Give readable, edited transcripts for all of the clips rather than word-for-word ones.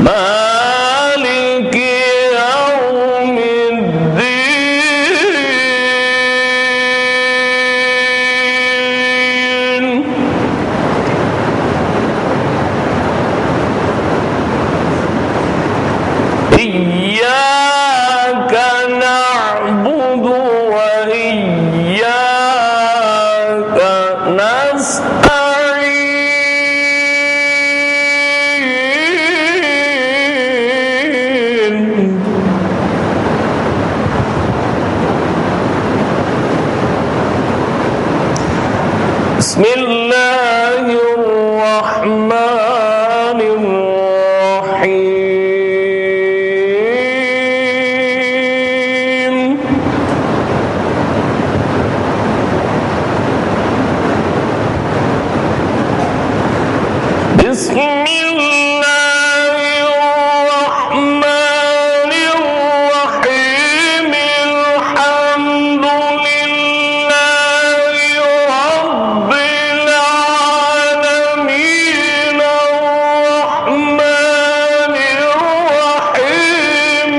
مالك يوم الدين إياك نعبد وإياك نستعين بسم الله الرحمن الرحيم بسم الله الرحمن الرحيم الحمد لله رب العالمين الرحمن الرحيم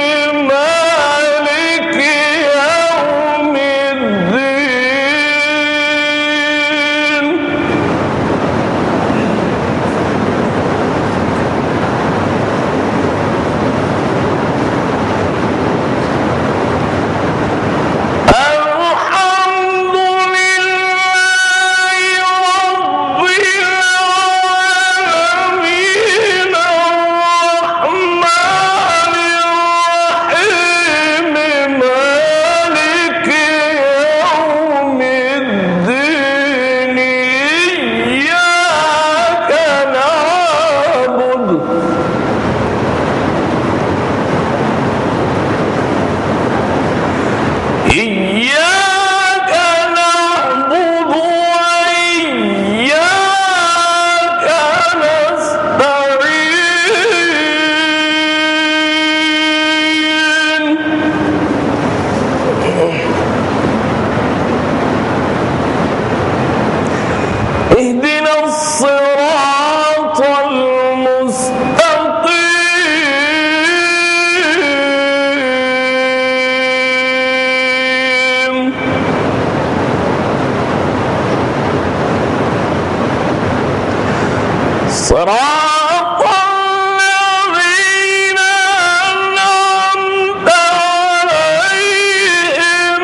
مالك يوم الدين الحمد لله رب العالمين الرحمن الرحيم مالك يوم الدين إياك نعبد إياك نعبد وإياك نستعين اهدنا الصراط المستقيم صراط الذين أنعمت عليهم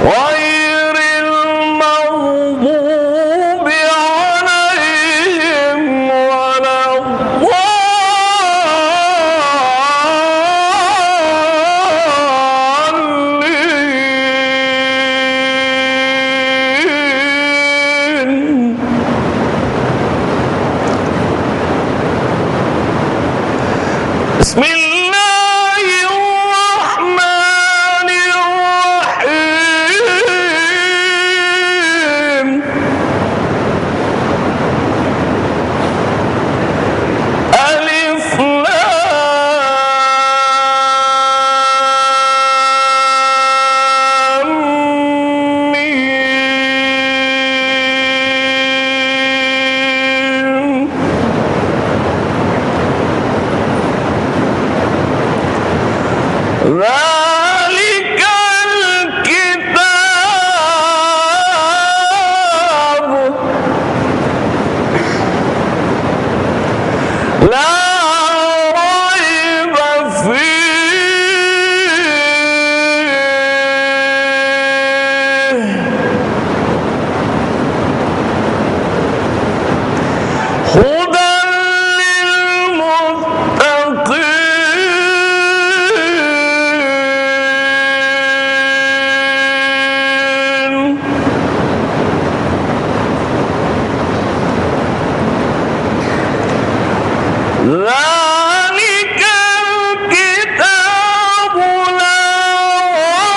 غير المغضوب عليهم ولا الضالين بسم الله الرحمن الرحيم ألف لام ميم ذلك الكتاب لا ريب فيه هدى للمتقين ذلك الكتاب لا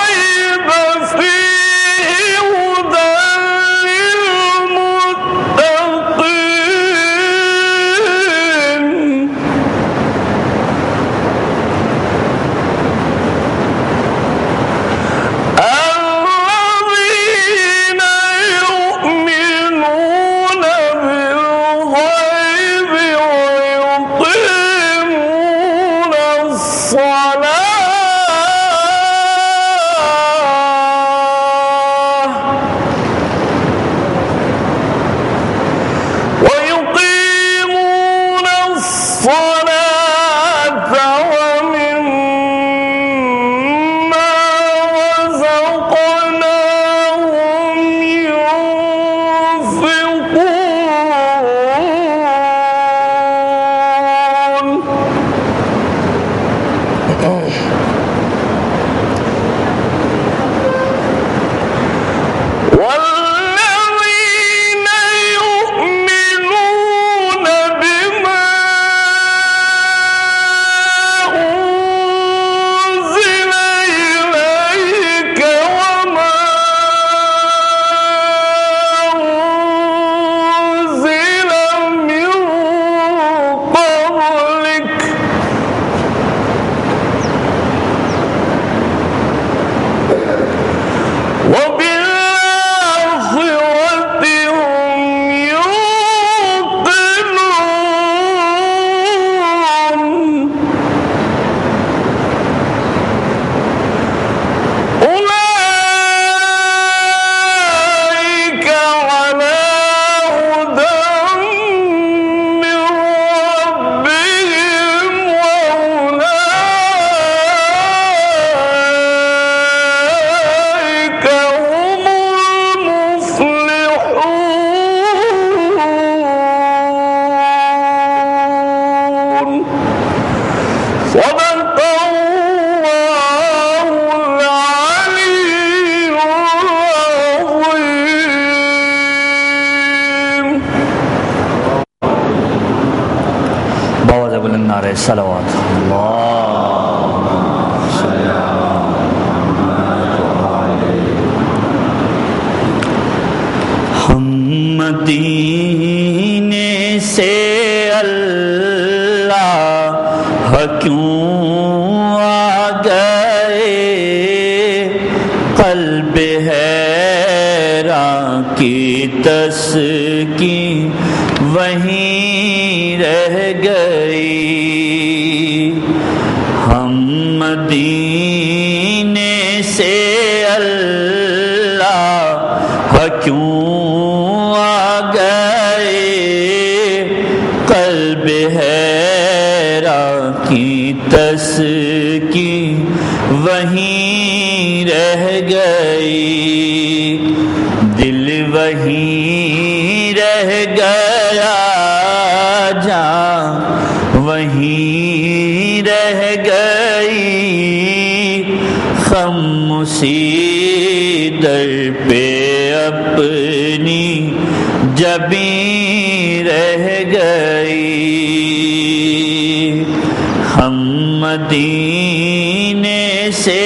ريب فيه هدى للمتقين الذين يؤمنون بالغيب بلند نعرہ صلوات ہم مدینے سے اللہ کیوں آ گئے، قلب حیراں کی تسکین وہیں رہ گئی۔ ہم مدینے سے اللہ کیوں آ گئے، قلب حیراں کی تسکین وہیں رہ گئی، دل وہیں رہ گیا، جان وہیں رہ گئی، خاموشی در پہ اپنی جبیں رہ گئی۔ ہم مدینے سے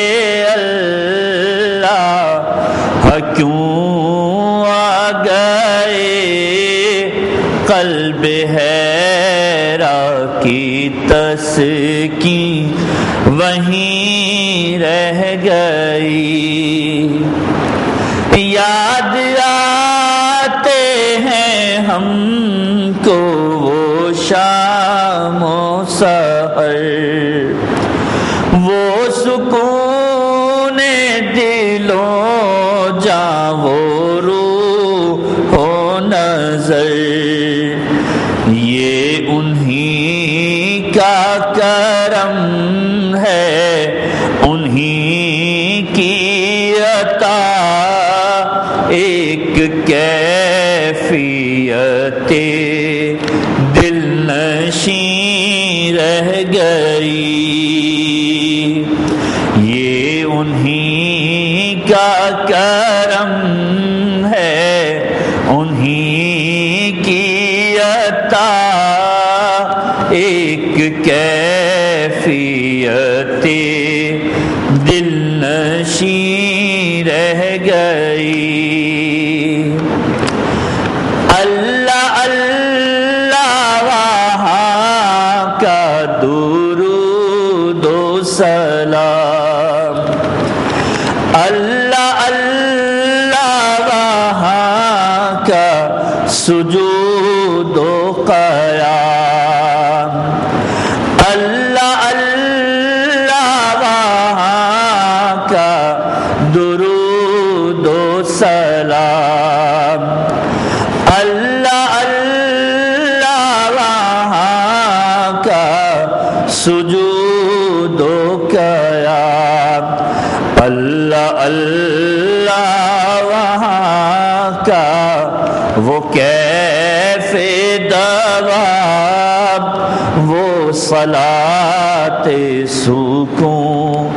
اللہ کیوں آ گئے، قلب حیراں کی تسکین وہیں رہ گئی۔ یاد آتے ہیں ہم کو وہ شام و سحر، وہ سکون دلوں جاں وہ روح و نظر، یہ انہی کا کرم ہے، انہی کی عطا، ایک کیفیت دل نشیں رہ گئی، یہ انہی کا کرم ہے، انہی کی عطا، ایک کیفیت دل نشیں رہ گئی۔ اللہ اللہ وہاں کا درود و سلام، اللہ اللہ وہاں کا سجود و قیام، اللہ اللہ وہاں کا درود و سلام، اللہ اللہ وہاں کا سجود و قیام، اللہ اللہ وہاں کا وہ کیف دواب، وہ صلاۃ سکون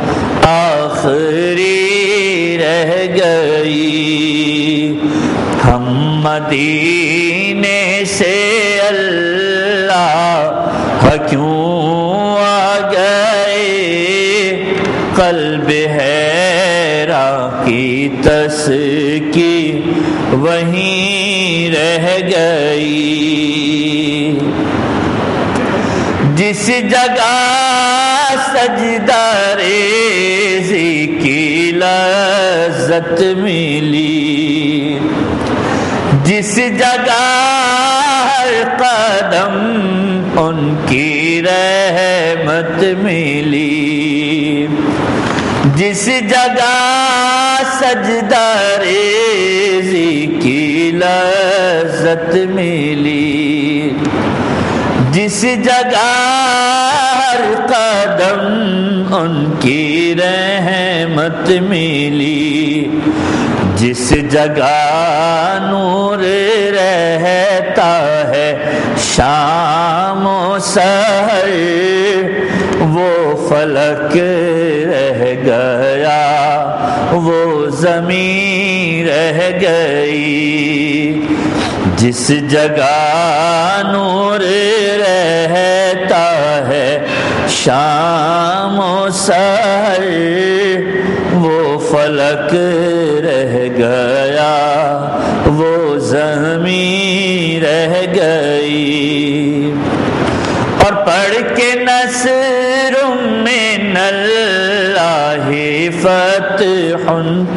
آخری رہ گئی۔ ہم مدینے سے اللہ کیوں آ گئے، قلب حیراں کی تسکین وہیں رہ گئی۔ جس جگہ سجدہ ریزی کی لذت ملی، جس جگہ ہر قدم ان کی رحمت ملی، جس جگہ سجدہ ریزی کی لذت ملی، جس جگہ ہر قدم ان کی رحمت ملی، جس جگہ نور رہتا ہے شام و سحر، وہ فلک رہ گیا، وہ زمین رہ گئی، جس جگہ نور رہتا ہے شام و سحر وہ فلک رہ گیا وہ زمین رہ گئی. اور پڑھ کے نصر من اللہ فتح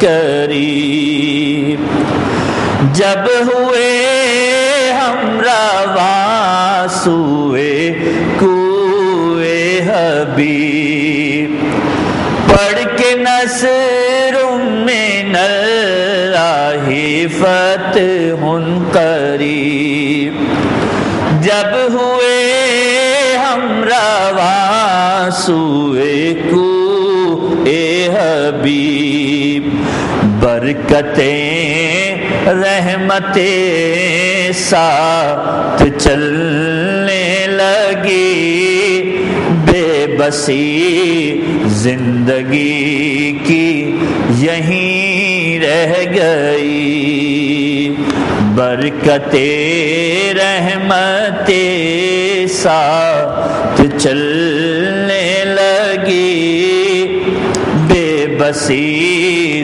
قریب جب ہوئے ہم رواں سوئے کوئے حبیب. پڑھ کے نصر من اللہ فتح قریب جب ہوئے ہم رواں سوئے کوئے حبیب. برکتیں رحمتیں ساتھ چلنے لگی بے بسی زندگی کی یہیں رہ گئی. برکتیں رحمتیں ساتھ چلنے لگی بے بسی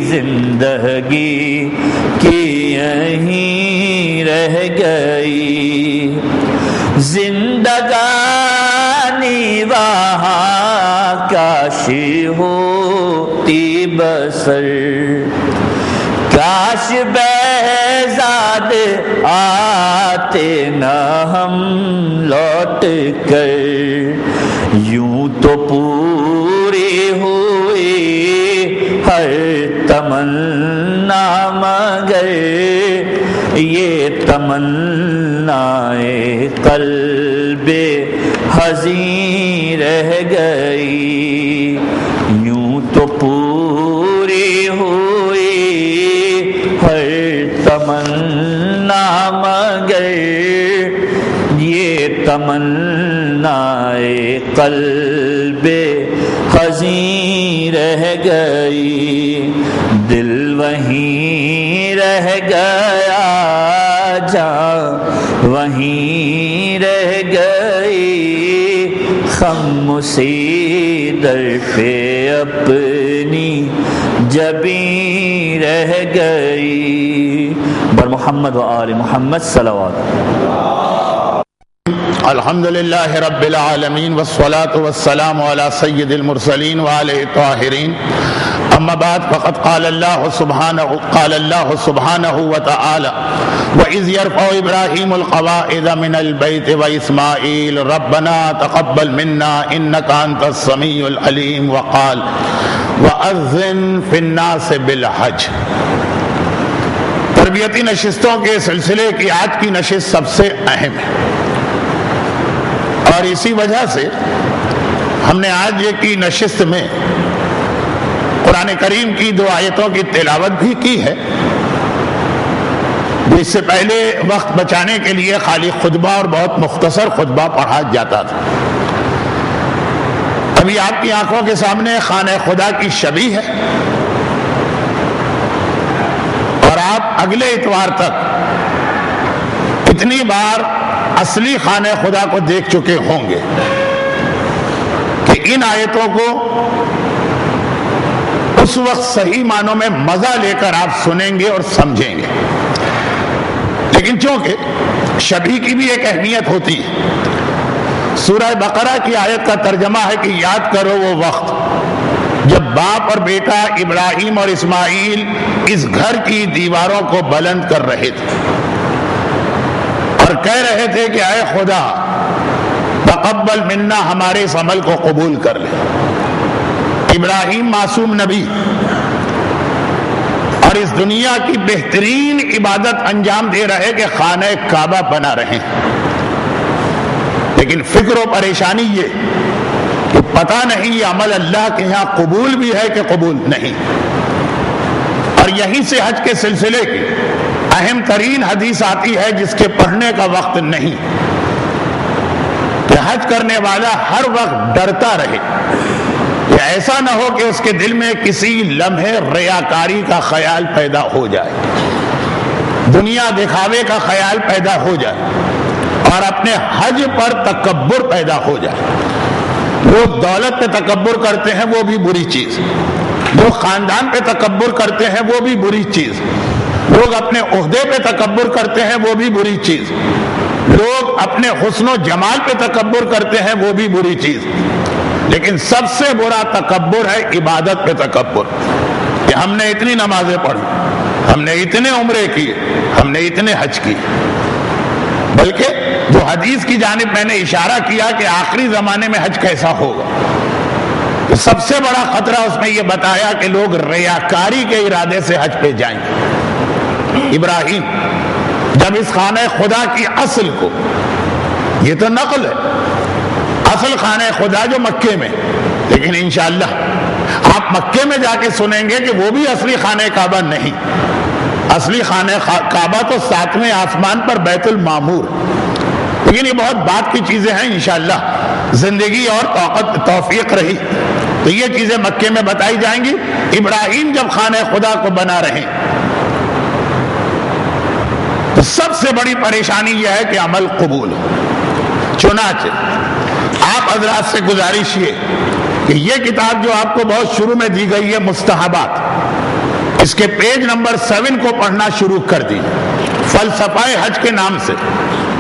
زندگی کی یہیں رہ گئی. زندگانی وہاں کاش ہوتی بسر کاش بہزاد آتے نہ ہم لوٹ کر. یوں تو پوری ہوئی ہر تمنا مگر یہ تمنائے قلب حزین رہ گئی. یوں تو پوری ہوئی ہر تمنا مگر یہ تمنائے قلب حزین رہ گئی. دل وہیں رہ گیا جاں وہیں رہ گئی خم اسی در پہ اپنی جبیں رہ گئی. بر محمد و آل محمد صلوات. الحمدللہ رب العالمین والصلاة والسلام علی سید المرسلین وآلہ الطاہرین. اما بعد فقد قال اللہ سبحانہ وتعالی وَإِذْ يَرْفَعُ إِبْرَاهِيمُ الْقَوَاعِدَ مِنَ الْبَيْتِ وَإِسْمَاعِيلُ رَبَّنَا تَقَبَّلْ مِنَّا إِنَّكَ أَنْتَ السَّمِيعُ الْعَلِيمُ وَقَالَ وَأَذِّنْ فِي النَّاسِ بِالْحَجِّ. تربیتی نشستوں کے سلسلے کی آج کی نشست سب سے اہم ہے اور اسی وجہ سے ہم نے آج کی نشست میں قرآن کریم کی 2 آیتوں کی تلاوت بھی کی ہے. اس سے پہلے وقت بچانے کے لیے خالی خطبہ اور بہت مختصر خطبہ پڑھا جاتا تھا. ابھی آپ کی آنکھوں کے سامنے خانہ خدا کی شبیہ ہے اور آپ اگلے اتوار تک اتنی بار اصلی خانہ خدا کو دیکھ چکے ہوں گے کہ ان آیتوں کو اس وقت صحیح معنوں میں مزہ لے کر آپ سنیں گے اور سمجھیں گے. لیکن چونکہ شبیہ کی بھی ایک اہمیت ہوتی ہے. سورہ بقرہ کی آیت کا ترجمہ ہے کہ یاد کرو وہ وقت جب باپ اور بیٹا ابراہیم اور اسماعیل اس گھر کی دیواروں کو بلند کر رہے تھے اور کہہ رہے تھے کہ اے خدا تقبل منا ہمارے اس عمل کو قبول کر لے. ابراہیم معصوم نبی اور اس دنیا کی بہترین عبادت انجام دے رہے کہ خانہ کعبہ بنا رہے ہیں. لیکن فکر و پریشانی یہ کہ پتہ نہیں یہ عمل اللہ کے ہاں قبول بھی ہے کہ قبول نہیں. اور یہیں سے حج کے سلسلے کی اہم ترین حدیث آتی ہے جس کے پڑھنے کا وقت نہیں کہ حج کرنے والا ہر وقت ڈرتا رہے کہ ایسا نہ ہو کہ اس کے دل میں کسی لمحے ریاکاری کا خیال پیدا ہو جائے. دنیا دکھاوے کا خیال پیدا ہو جائے اور اپنے حج پر تکبر پیدا ہو جائے. لوگ دولت پہ تکبر کرتے ہیں، وہ بھی بری چیز. لوگ خاندان پہ تکبر کرتے ہیں، وہ بھی بری چیز. لوگ اپنے عہدے پہ تکبر کرتے ہیں، وہ بھی بری چیز. لوگ اپنے حسن و جمال پہ تکبر کرتے ہیں، وہ بھی بری چیز. لیکن سب سے برا تکبر ہے عبادت پہ تکبر، کہ ہم نے اتنی نمازیں پڑھی، ہم نے اتنے عمرے کیے، ہم نے اتنے حج کیے. بلکہ جو حدیث کی جانب میں نے اشارہ کیا کہ آخری زمانے میں حج کیسا ہوگا، تو سب سے بڑا خطرہ اس میں یہ بتایا کہ لوگ ریاکاری کے ارادے سے حج پہ جائیں. ابراہیم جب اس خانہ خدا کی اصل کو، یہ تو نقل ہے، اصل خانہ خدا جو مکے میں، لیکن انشاءاللہ آپ مکے میں جا کے سنیں گے کہ وہ بھی اصلی خانہ کعبہ نہیں. اصلی خانہ کعبہ تو 7ویں آسمان پر بیت المعمور. لیکن یہ بہت بات کی چیزیں ہیں، انشاءاللہ زندگی اور توفیق رہی تو یہ چیزیں مکے میں بتائی جائیں گی. ابراہیم جب خانہ خدا کو بنا رہے تو سب سے بڑی پریشانی یہ ہے کہ عمل قبول ہو. چنانچہ آپ حضرات سے گزارش یہ کہ یہ کتاب جو آپ کو بہت شروع میں دی گئی ہے مستحبات، اس کے پیج نمبر 7 کو پڑھنا شروع کر دی. فلسفہ حج کے نام سے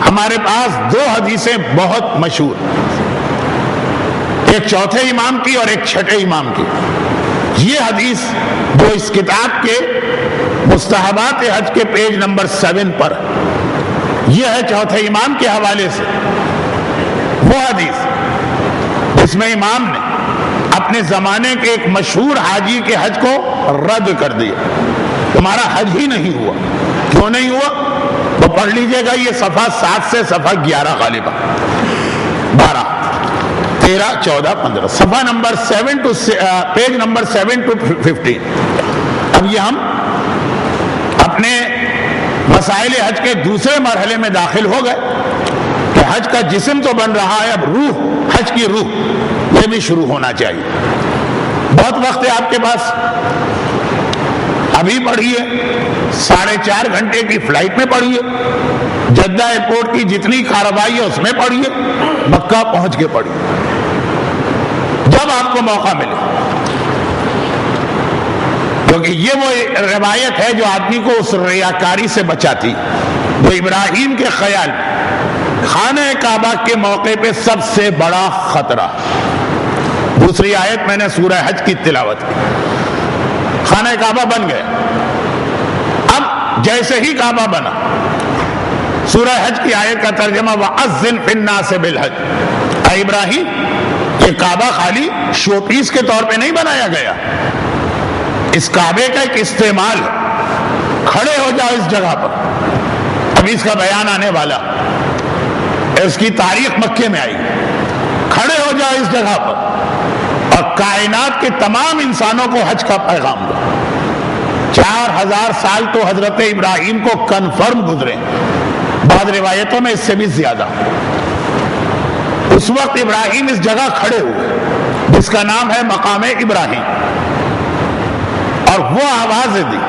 ہمارے پاس 2 حدیثیں بہت مشہور، ایک چوتھے امام کی اور ایک چھٹے امام کی. یہ حدیث جو اس کتاب کے مستحبات حج کے پیج نمبر 7 پر، یہ ہے چوتھے امام کے حوالے سے وہ حدیث جس میں امام نے اپنے زمانے کے ایک مشہور حاجی کے حج کو رد کر دیا. تمہارا حج ہی نہیں ہوا. کیوں نہیں ہوا؟ تو پڑھ لیجئے گا، یہ صفحہ 7 سے صفحہ 11 غالبا 12 13 14 15 صفحہ number 7 to page number 7 to 15. اب یہ ہم اپنے مسائل حج کے دوسرے مرحلے میں داخل ہو گئے کہ حج کا جسم تو بن رہا ہے، اب روح، حج کی روح یہ بھی شروع ہونا چاہیے. بہت وقت ہے آپ کے پاس، ابھی پڑھیے، 4.5 گھنٹے کی فلائٹ میں پڑھیے، جدہ ایئرپورٹ کی جتنی کارروائی ہے اس میں پڑھیے، مکہ پہنچ کے پڑھیے جب آپ کو موقع ملے. کیونکہ یہ وہ روایت ہے جو آدمی کو اس ریاکاری سے بچاتی. وہ ابراہیم کے خیال خانہ کعبہ کے موقع پہ سب سے بڑا خطرہ. دوسری آیت میں نے سورہ حج کی تلاوت کی. خانہ کعبہ بن گیا. اب جیسے ہی کعبہ بنا، سورہ حج کی آیت کا ترجمہ وَأَذِّن فِي النَّاسِ بِالْحَجِّ. اے ابراہیم، یہ کعبہ خالی شو پیس کے طور پہ نہیں بنایا گیا، اس کعبے کا ایک استعمال ہے. کھڑے ہو جاؤ اس جگہ پر. اب اس کا بیان آنے والا، اس کی تاریخ مکے میں آئی. کھڑے ہو جاؤ اس جگہ پر اور کائنات کے تمام انسانوں کو حج کا پیغام دو. 4000 سال تو حضرت ابراہیم کو کنفرم گزرے، بعض روایتوں میں اس سے بھی زیادہ. اس وقت ابراہیم اس جگہ کھڑے ہوئے جس کا نام ہے مقام ابراہیم، اور وہ آوازیں دی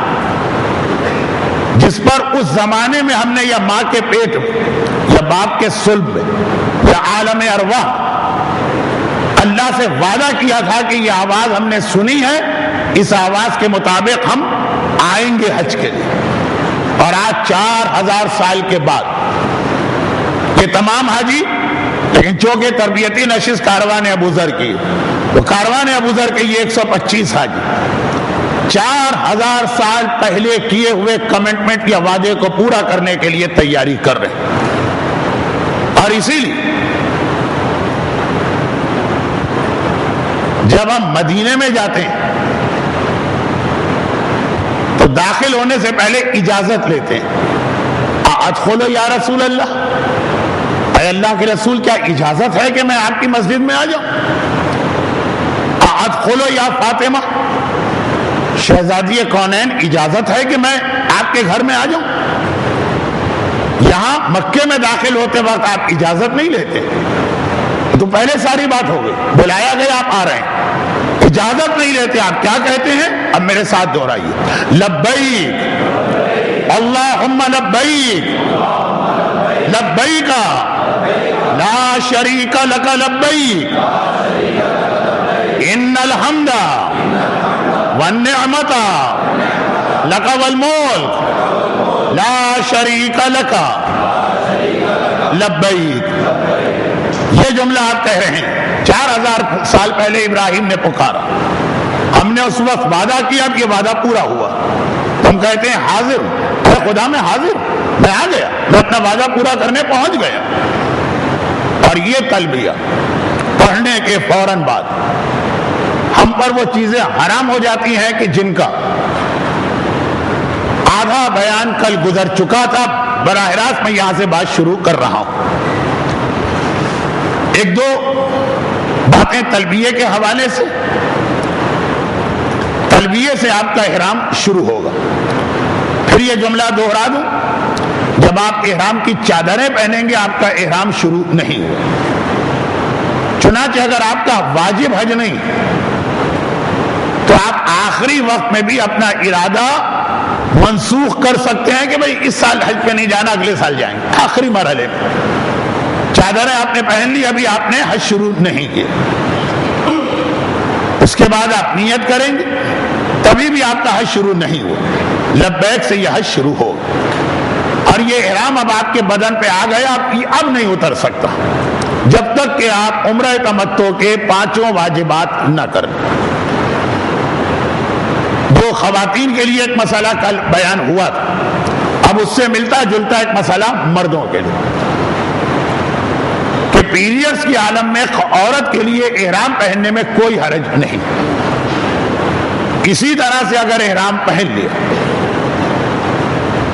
جس پر اس زمانے میں ہم نے یا ماں کے پیٹ میں یا باپ کے صلب میں یا عالم ارواح اللہ سے وعدہ کیا تھا کہ یہ آواز ہم نے سنی ہے، اس آواز کے مطابق ہم آئیں گے حج کے لیے. اور آج 4000 سال کے بعد یہ تمام حاجی، لیکن چونکہ تربیتی نشست کاروان ابو ذر کی، تو کاروان ابو ذر کے یہ 125 حاجی 4000 سال پہلے کیے ہوئے کمٹمنٹ یا وعدے کو پورا کرنے کے لیے تیاری کر رہے ہیں. اور اسی لیے جب ہم مدینے میں جاتے ہیں تو داخل ہونے سے پہلے اجازت لیتے ہیں. ادخلوا یا رسول اللہ، اے اللہ کے رسول، کیا اجازت ہے کہ میں آپ کی مسجد میں آ جاؤں؟ ادخلوا یا فاطمہ، شہزادی کونین، اجازت ہے کہ میں آپ کے گھر میں آ جاؤں؟ یہاں مکے میں داخل ہوتے وقت آپ اجازت نہیں لیتے، تو پہلے ساری بات ہو گئی. بلایا گیا، آپ آ رہے ہیں، اجازت نہیں لیتے. آپ کیا کہتے ہیں؟ اب میرے ساتھ دہرائیے، لبیک اللہم لبیک لبیک لا شریک لک لبیک ان الحمد والنعمت لک والملک لا شریک لک لبیک. یہ جملہ آپ کہہ رہے ہیں 4000 سال پہلے ابراہیم نے پکارا. ہم نے اس وقت وعدہ کیا، اب یہ وعدہ پورا ہوا. تم کہتے ہیں حاضر ہوں، اے خدا میں حاضر، میں آ گیا، میں اپنا وعدہ پورا کرنے پہنچ گیا. اور یہ تلبیہ پڑھنے کے فوراً بعد ہم پر وہ چیزیں حرام ہو جاتی ہیں کہ جن کا آدھا بیان کل گزر چکا تھا. براہ راست میں یہاں سے بات شروع کر رہا ہوں. ایک دو باتیں تلبیہ کے حوالے سے. تلبیہ سے آپ کا احرام شروع ہوگا. پھر یہ جملہ دوہرا دوں، جب آپ احرام کی چادریں پہنیں گے آپ کا احرام شروع نہیں ہوگا. چنانچہ اگر آپ کا واجب حج نہیں تو آپ آخری وقت میں بھی اپنا ارادہ منسوخ کر سکتے ہیں کہ بھئی اس سال حج پہ نہیں جانا، اگلے سال جائیں گے. آخری مرحلے میں چادریں آپ نے پہن لی، ابھی آپ نے حج شروع نہیں کیا. اس کے بعد آپ نیت کریں گے، تبھی بھی آپ کا حج شروع نہیں ہوا. لبیک سے یہ حج شروع ہو، اور یہ احرام اب آپ کے بدن پہ آ گیا، اب نہیں اتر سکتا جب تک کہ آپ عمرہ تمتع کے 5 واجبات نہ کریں. جو خواتین کے لیے ایک مسئلہ کل بیان ہوا تھا، اب اس سے ملتا جلتا ایک مسئلہ مردوں کے لیے کہ پیریڈز کی عالم میں عورت کے لیے احرام پہننے میں کوئی حرج نہیں. اسی طرح سے اگر احرام پہن لیا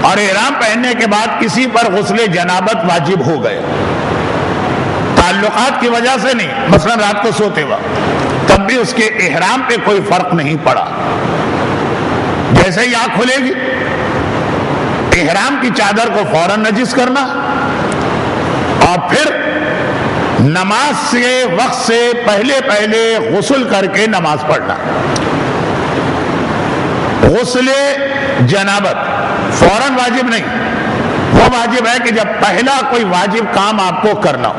اور احرام پہننے کے بعد کسی پر غسل جنابت واجب ہو گئے، تعلقات کی وجہ سے نہیں، مثلا رات کو سوتے وقت، تب بھی اس کے احرام پہ کوئی فرق نہیں پڑا. جیسے ہی آنکھ کھلے گی احرام کی چادر کو فوراً نجس کرنا، اور پھر نماز سے وقت سے پہلے غسل کر کے نماز پڑھنا. غسل جنابت فوراً واجب نہیں، وہ واجب ہے کہ جب پہلا کوئی واجب کام آپ کو کرنا ہو.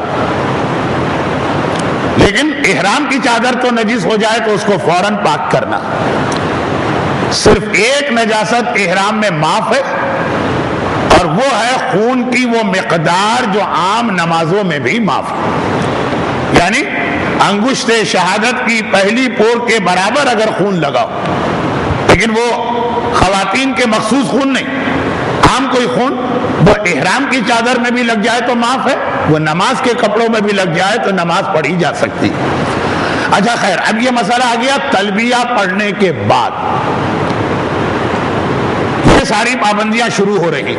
لیکن احرام کی چادر تو نجس ہو جائے تو اس کو فوراً پاک کرنا. صرف ایک نجاست احرام میں معاف ہے، اور وہ ہے خون کی وہ مقدار جو عام نمازوں میں بھی معاف ہے. یعنی انگشت شہادت کی پہلی پور کے برابر اگر خون لگا ہو، لیکن وہ خواتین کے مخصوص خون نہیں، عام کوئی خون، وہ احرام کی چادر میں بھی لگ جائے تو معاف ہے، وہ نماز کے کپڑوں میں بھی لگ جائے تو نماز پڑھی جا سکتی. اچھا خیر، اب یہ مسئلہ آ گیا تلبیہ پڑھنے کے بعد. یہ ساری پابندیاں شروع ہو رہی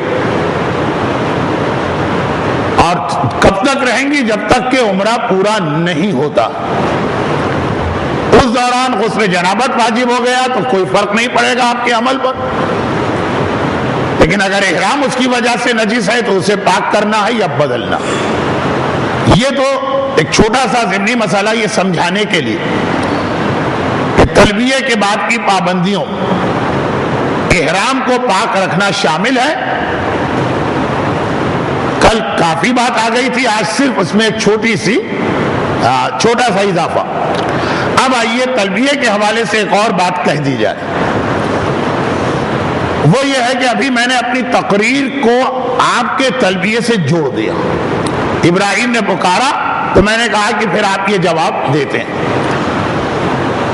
اور کب تک رہیں گی؟ جب تک کہ عمرہ پورا نہیں ہوتا. اس دوران غسل جنابت واجب ہو گیا تو کوئی فرق نہیں پڑے گا آپ کے عمل پر، لیکن اگر احرام اس کی وجہ سے نجس ہے تو اسے پاک کرنا ہے یا بدلنا. یہ تو ایک چھوٹا سا ضمنی مسئلہ یہ سمجھانے کے لیے کہ تلبیہ کے بعد کی پابندیوں احرام کو پاک رکھنا شامل ہے. کل کافی بات آ گئی تھی، آج صرف اس میں ایک چھوٹا سا اضافہ. اب آئیے تلبیہ کے حوالے سے ایک اور بات کہہ دی جائے. وہ یہ ہے کہ ابھی میں نے اپنی تقریر کو آپ کے تلبیہ سے جوڑ دیا. ابراہیم نے پکارا تو میں نے کہا کہ پھر آپ یہ جواب دیتے ہیں،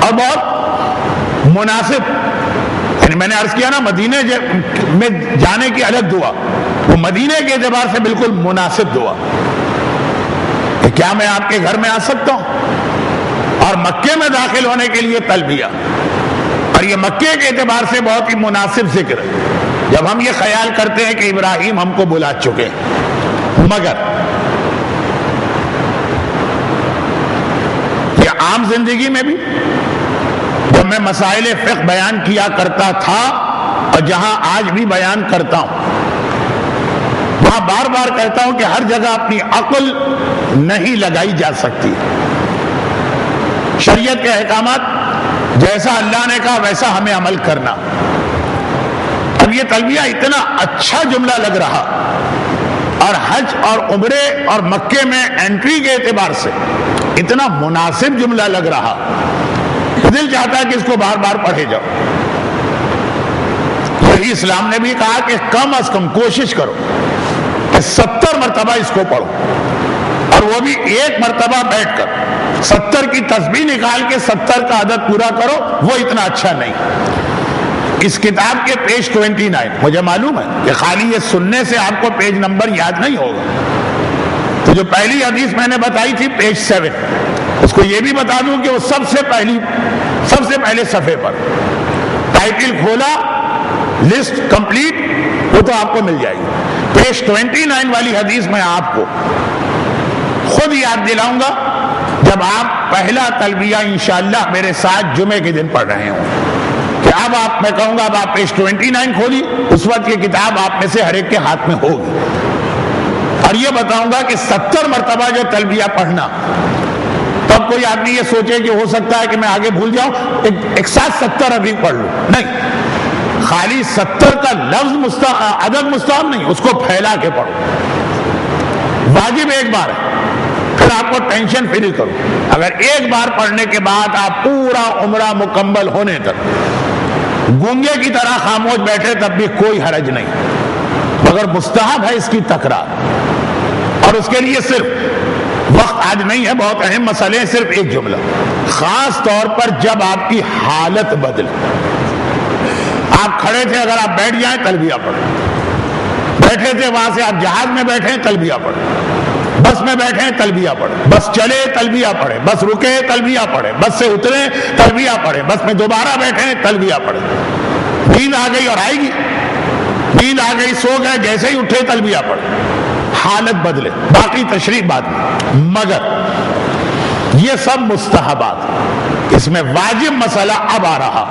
اور بہت مناسب. یعنی میں نے عرض کیا نا مدینے میں جانے کی الگ دعا، وہ مدینے کے اعتبار سے بالکل مناسب دعا کہ کیا میں آپ کے گھر میں آ سکتا ہوں، اور مکے میں داخل ہونے کے لیے تلبیہ. اور یہ مکے کے اعتبار سے بہت ہی مناسب ذکر ہے جب ہم یہ خیال کرتے ہیں کہ ابراہیم ہم کو بلا چکے ہیں. مگر یہ عام زندگی میں بھی جب میں مسائل فقہ بیان کیا کرتا تھا، اور جہاں آج بھی بیان کرتا ہوں، وہاں بار بار کہتا ہوں کہ ہر جگہ اپنی عقل نہیں لگائی جا سکتی. شریعت کے احکامات جیسا اللہ نے کہا ویسا ہمیں عمل کرنا. اب یہ تلبیہ اتنا اچھا جملہ لگ رہا اور حج اور عمرے اور مکے میں انٹری کے اعتبار سے اتنا مناسب جملہ لگ رہا، دل چاہتا ہے کہ اس کو بار بار پڑھے جاؤ۔ یہی اسلام نے بھی کہا کہ کم از کم کوشش کرو کہ 70 مرتبہ اس کو پڑھو، اور وہ بھی ایک مرتبہ بیٹھ کر 70 کی تسبیح نکال کے 70 کا عدد پورا کرو، وہ اتنا اچھا نہیں۔ اس کتاب کے پیج 29، مجھے معلوم ہے کہ خالی یہ سننے سے آپ کو پیج نمبر یاد نہیں ہوگا، تو جو پہلی حدیث میں نے بتائی تھی پیج 7، اس کو یہ بھی بتا دوں کہ وہ سب سے پہلے صفحے پر ٹائٹل کھولا، لسٹ کمپلیٹ، وہ تو آپ کو مل جائے گی۔ پیج 29 والی حدیث میں آپ کو خود یاد دلاؤں گا جب آپ پہلا تلبیہ انشاءاللہ میرے ساتھ جمعے کے دن پڑھ رہے ہوں، کہ اب میں کہوں گا اب آپ پیج 29 کھولی، اس وقت یہ کتاب آپ میں سے ہر ایک کے ہاتھ میں ہوگی، اور یہ بتاؤں گا کہ 70 مرتبہ جو تلبیہ پڑھنا، تب کوئی آدمی یہ سوچے کہ ہو سکتا ہے کہ میں آگے بھول جاؤں، ایک ساتھ 70 ابھی پڑھ لوں، نہیں، خالی 70 کا لفظ عدد مستحب نہیں، اس کو پھیلا کے پڑھو، واجب ایک بار ہے، پھر آپ کو ٹینشن فری کرو۔ اگر ایک بار پڑھنے کے بعد آپ پورا عمرہ مکمل ہونے تک گونگے کی طرح خاموش بیٹھے تب بھی کوئی حرج نہیں، مگر مستحب ہے اس کی تکرار، اور اس کے لیے صرف وقت آج نہیں ہے، بہت اہم مسئلے ہیں، صرف ایک جملہ، خاص طور پر جب آپ کی حالت بدلے، آپ کھڑے تھے اگر آپ بیٹھ جائیں تلبیہ پڑھیں، بیٹھے تھے وہاں سے آپ جہاز میں بیٹھیں تلبیہ پڑھیں، بس میں بیٹھیں تلبیہ پڑھیں، بس چلے تلبیہ پڑھیں، بس رکے تلبیہ پڑھیں، بس سے اترے تلبیہ پڑھیں، بس میں دوبارہ بیٹھیں تلبیہ پڑھیں، نیند آ گئی اور آئے گی، نیند آ گئی سو گئے، جیسے ہی اٹھے تلبیہ پڑھیں، حالت بدلے، باقی تشریح بعد میں۔ مگر یہ سب مستحبات، اس میں واجب مسئلہ اب آ رہا،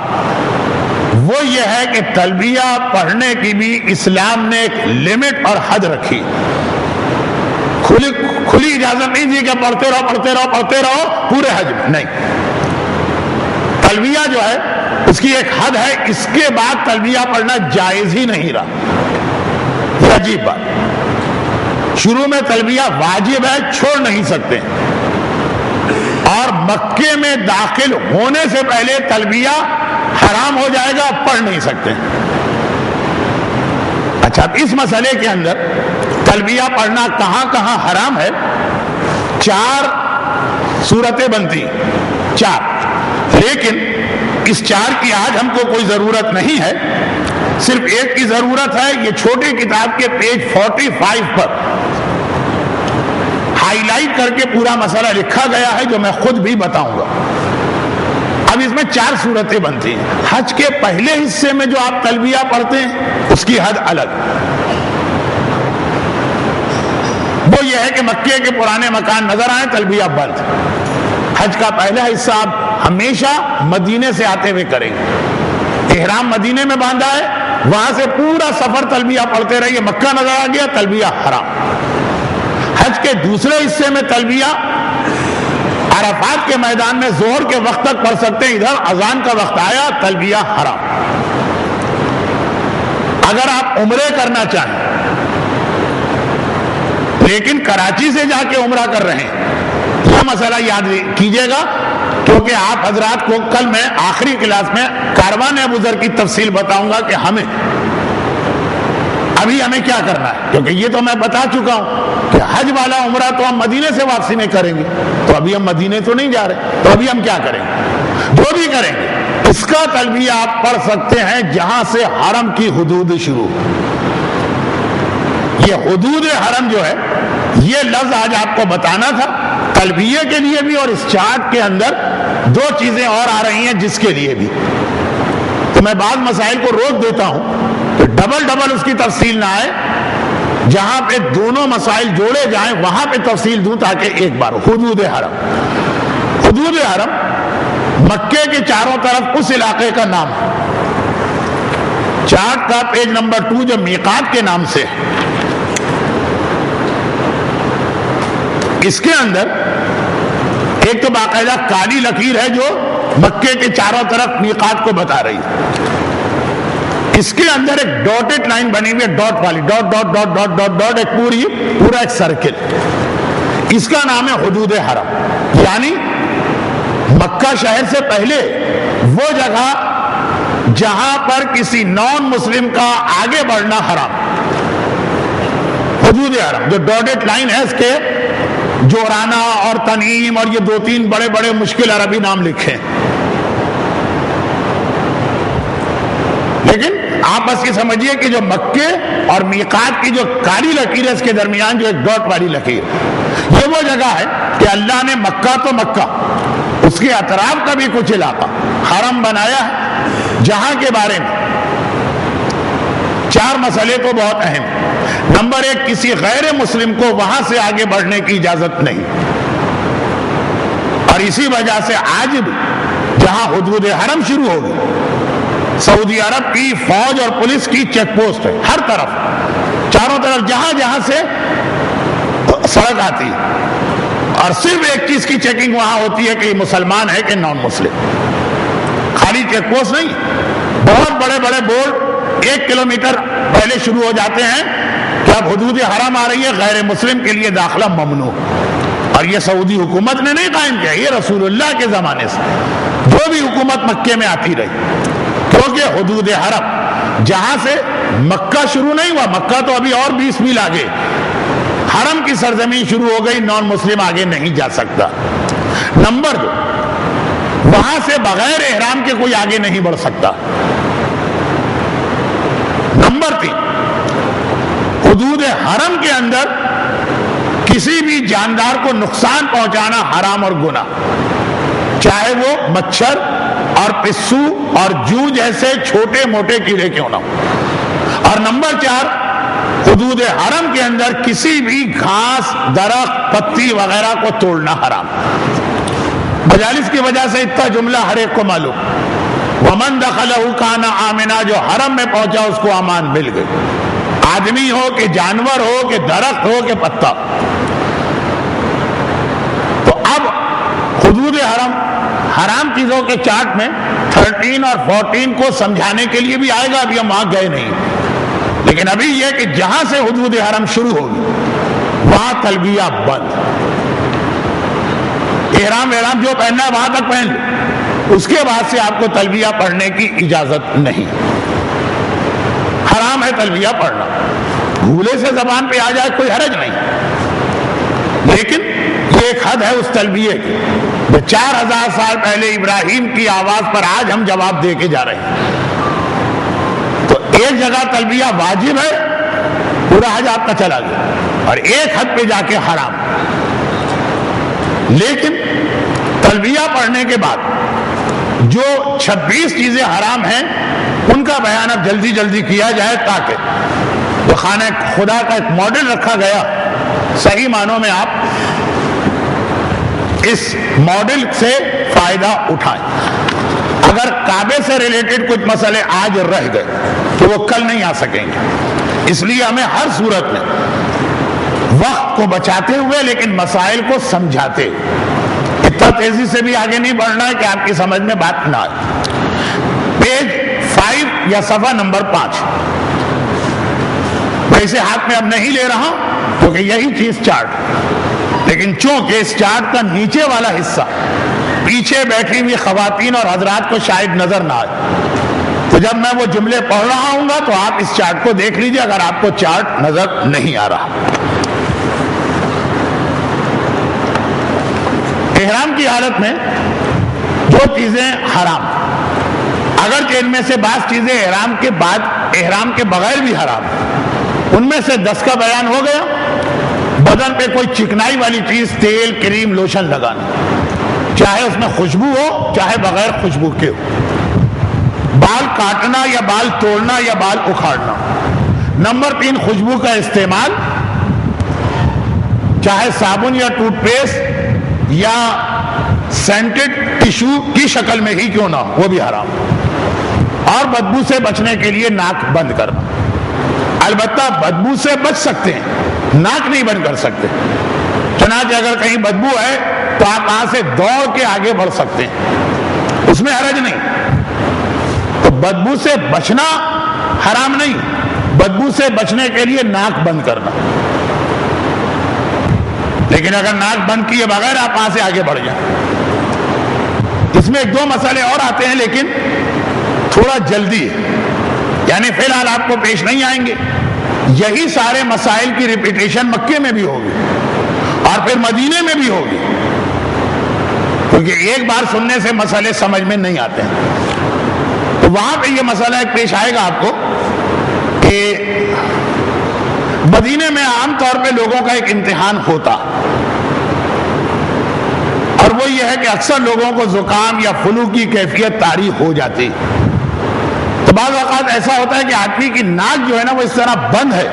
وہ یہ ہے کہ تلبیہ پڑھنے کی بھی اسلام نے ایک لمٹ اور حد رکھی، کھلی اجازت نہیں دی کہ پڑھتے رہو پورے حج میں، نہیں، تلبیہ جو ہے اس کی ایک حد ہے، اس کے بعد تلبیہ پڑھنا جائز ہی نہیں رہا۔ یہ عجیب بات، شروع میں تلبیہ واجب ہے، چھوڑ نہیں سکتے، اور مکے میں داخل ہونے سے پہلے تلبیہ حرام ہو جائے گا، پڑھ نہیں سکتے۔ اچھا، اس مسئلے کے اندر تلبیہ پڑھنا کہاں کہاں حرام ہے، 4 صورتیں بنتی، 4، لیکن اس 4 کی آج ہم کو کوئی ضرورت نہیں ہے، صرف ایک کی ضرورت ہے۔ یہ چھوٹی کتاب کے پیج 45 پر ہائی لائٹ کر کے پورا مسئلہ لکھا گیا ہے، جو میں خود بھی بتاؤں گا۔ اب اس میں 4 صورتیں بنتی ہیں۔ حج کے پہلے حصے میں جو آپ تلبیہ پڑھتے ہیں اس کی حد الگ، وہ یہ ہے کہ مکے کے پرانے مکان نظر آئیں تلبیہ بند۔ حج کا پہلا حصہ آپ ہمیشہ مدینے سے آتے ہوئے کریں گے، احرام مدینے میں باندھا ہے، وہاں سے پورا سفر تلبیہ پڑھتے رہیے، مکہ نظر آ گیا تلبیہ حرام۔ حج کے دوسرے حصے میں تلبیہ عرفات کے میدان میں ظہر کے وقت تک پڑھ سکتے ہیں، ادھر اذان کا وقت آیا تلبیہ حرام۔ اگر آپ عمرے کرنا چاہیں لیکن کراچی سے جا کے عمرہ کر رہے ہیں، یہ مسئلہ یاد کیجئے گا، کیونکہ آپ حضرات کو کل میں آخری کلاس میں کاروان ابو ذر کی تفصیل بتاؤں گا کہ ہمیں کیا کرنا ہے، کیونکہ یہ تو میں بتا چکا ہوں کہ حج والا عمرہ تو ہم مدینے سے واپسی میں کریں گے، تو ابھی ہم مدینے تو نہیں جا رہے، تو ابھی ہم کیا کریں گے؟ جو بھی کریں گے اس کا تلبیہ آپ پڑھ سکتے ہیں جہاں سے حرم کی حدود شروع۔ یہ حدود حرم جو ہے، یہ لفظ آج آپ کو بتانا تھا، تلبیہ کے لیے بھی، اور اس چارٹ کے اندر 2 چیزیں اور آ رہی ہیں جس کے لیے بھی، تو میں بعض مسائل کو روک دیتا ہوں کہ ڈبل اس کی تفصیل نہ آئے، جہاں پہ دونوں مسائل جوڑے جائیں وہاں پہ تفصیل دوں، تاکہ ایک بار حدود حرم۔ حدود حرم مکے کے چاروں طرف اس علاقے کا نام ہے، چارٹ کا پیج نمبر 2 جو میقات کے نام سے ہے، اس کے اندر ایک تو باقاعدہ کالی لکیر ہے جو مکے کے چاروں طرف میقات کو بتا رہی ہے، اس کے اندر ایک ڈاٹڈ لائن بنی ہوئی ہے، ڈاٹ والی، dot dot dot dot dot dot, ایک پورا ایک سرکل، اس کا نام ہے حدود حرم. یعنی مکہ شہر سے پہلے وہ جگہ جہاں پر کسی نان مسلم کا آگے بڑھنا حرام. حدود حرم جو ڈاٹڈ لائن ہے، اس کے جورانا اور تنعیم اور یہ 2-3 بڑے بڑے مشکل عربی نام لکھے، لیکن آپ بس یہ سمجھیے کہ جو مکے اور میقات کی جو کالی لکیر ہے، اس کے درمیان جو ایک ڈاٹ والی لکیر، یہ وہ جگہ ہے کہ اللہ نے مکہ تو مکہ، اس کے اطراف کا بھی کچھ علاقہ حرم بنایا ہے، جہاں کے بارے میں 4 مسئلے تو بہت اہم. نمبر 1، کسی غیر مسلم کو وہاں سے آگے بڑھنے کی اجازت نہیں، اور اسی وجہ سے آج بھی جہاں حدود حرم شروع ہوگی، سعودی عرب کی فوج اور پولیس کی چیک پوسٹ ہے ہر طرف، چاروں طرف جہاں جہاں سے سڑک آتی ہے، اور صرف ایک چیز کی چیکنگ وہاں ہوتی ہے کہ یہ مسلمان ہے کہ نان مسلم. خالی چیک پوسٹ نہیں، بہت بڑے بڑے بورڈ 1 کلومیٹر پہلے شروع ہو جاتے ہیں کہ اب حدود حرم آ رہی ہے، غیر مسلم کے لیے داخلہ ممنوع. اور یہ سعودی حکومت نے نہیں قائم کیا، یہ رسول اللہ کے زمانے سے جو بھی حکومت مکے میں آتی رہی، کیونکہ حدود حرم جہاں سے مکہ شروع نہیں ہوا، مکہ تو ابھی اور 20 میل آگے، حرم کی سرزمین شروع ہو گئی، نان مسلم آگے نہیں جا سکتا. نمبر 2، وہاں سے بغیر احرام کے کوئی آگے نہیں بڑھ سکتا. نمبر 3، حدود حرم کے اندر کسی بھی جاندار کو نقصان پہنچانا حرام اور گناہ، چاہے وہ مچھر اور پسو اور جو جیسے چھوٹے موٹے کیڑے کیوں نہ ہو. اور نمبر 4، حدود حرم کے اندر کسی بھی گھاس، درخت، پتی وغیرہ کو توڑنا حرام. مجالس کی وجہ سے اتنا جملہ ہر ایک کو معلوم، وَمَن دَخَلَهُ كَانَ آمِنًا، جو حرم میں پہنچا اس کو امان مل گئی، آدمی ہو کہ جانور ہو کہ درخت ہو کہ پتا. تو اب حدود حرام چیزوں کے چارٹ میں 13 اور 14 کو سمجھانے کے لیے بھی آئے گا، ابھی ہم وہاں گئے نہیں، لیکن ابھی یہ کہ جہاں سے حدود حرم شروع ہوگی وہاں تلبیہ بند. احرام جو پہننا ہے وہاں تک پہن لو، اس کے بعد سے آپ کو تلبیہ پڑھنے کی اجازت نہیں. حرام ہے تلبیہ پڑھنا، بھولے سے زبان پہ آ جائے کوئی حرج نہیں، لیکن یہ ایک حد ہے اس تلبیہ کی جو 4000 سال پہلے ابراہیم کی آواز پر آج ہم جواب دے کے جا رہے ہیں. تو ایک جگہ تلبیہ واجب ہے، پورا حج آپ کا چلا گیا، اور ایک حد پہ جا کے حرام. لیکن تلبیہ پڑھنے کے بعد جو 26 چیزیں حرام ہیں ان کا بیان اب جلدی جلدی کیا جائے، تاکہ وہ خانہ خدا کا ایک ماڈل رکھا گیا، صحیح معنوں میں آپ اس ماڈل سے فائدہ اٹھائیں. اگر کعبے سے ریلیٹڈ کچھ مسئلے آج رہ گئے تو وہ کل نہیں آ سکیں گے، اس لیے ہمیں ہر صورت میں وقت کو بچاتے ہوئے لیکن مسائل کو سمجھاتے ہوئے، اتنا تیزی سے بھی آگے نہیں بڑھنا ہے کہ آپ کی سمجھ میں بات نہ آئے. پیج 5 یا صفحہ نمبر 5، میں اسے ہاتھ میں اب نہیں لے رہا کیونکہ یہی چیز چارٹ، لیکن چونکہ اس چارٹ کا نیچے والا حصہ پیچھے بیٹھی ہوئی خواتین اور حضرات کو شاید نظر نہ آئے، تو جب میں وہ جملے پڑھ رہا ہوں گا تو آپ اس چارٹ کو دیکھ لیجئے اگر آپ کو چارٹ نظر نہیں آ رہا. احرام کی حالت میں جو چیزیں حرام، اگرچہ ان میں سے بعض چیزیں احرام کے بعد احرام کے بغیر بھی حرام، ان میں سے 10 کا بیان ہو گیا. بدن پہ کوئی چکنائی والی چیز، تیل، کریم، لوشن لگانا، چاہے اس میں خوشبو ہو چاہے بغیر خوشبو کے ہو. بال کاٹنا یا بال توڑنا یا بال اکھاڑنا. نمبر 3، خوشبو کا استعمال، چاہے صابن یا ٹوتھ پیسٹ یا سینٹڈ ٹیشو کی شکل میں ہی کیوں نہ ہو، وہ بھی حرام. اور بدبو سے بچنے کے لیے ناک بند کرنا. البتہ بدبو سے بچ سکتے ہیں، ناک نہیں بند کر سکتے. چنانچہ اگر کہیں بدبو ہے تو آپ وہاں سے دوڑ کے آگے بڑھ سکتے ہیں، اس میں حرج نہیں. تو بدبو سے بچنا حرام نہیں، بدبو سے بچنے کے لیے ناک بند کرنا، لیکن اگر ناک بند کیے بغیر آپ وہاں سے آگے بڑھ جائیں۔ اس میں ایک دو مسئلے اور آتے ہیں لیکن تھوڑا جلدی ہے، یعنی فی الحال آپ کو پیش نہیں آئیں گے۔ یہی سارے مسائل کی ریپیٹیشن مکے میں بھی ہوگی اور پھر مدینے میں بھی ہوگی، کیونکہ ایک بار سننے سے مسئلے سمجھ میں نہیں آتے ہیں۔ تو وہاں پہ یہ مسئلہ ایک پیش آئے گا آپ کو کہ مدینے میں عام طور پہ لوگوں کا ایک امتحان ہوتا، اور وہ یہ ہے کہ اکثر لوگوں کو زکام یا فلو کی کیفیت طاری ہو جاتی۔ تو بعض اوقات ایسا ہوتا ہے کہ آدمی کی ناک جو ہے نا وہ اس طرح بند ہے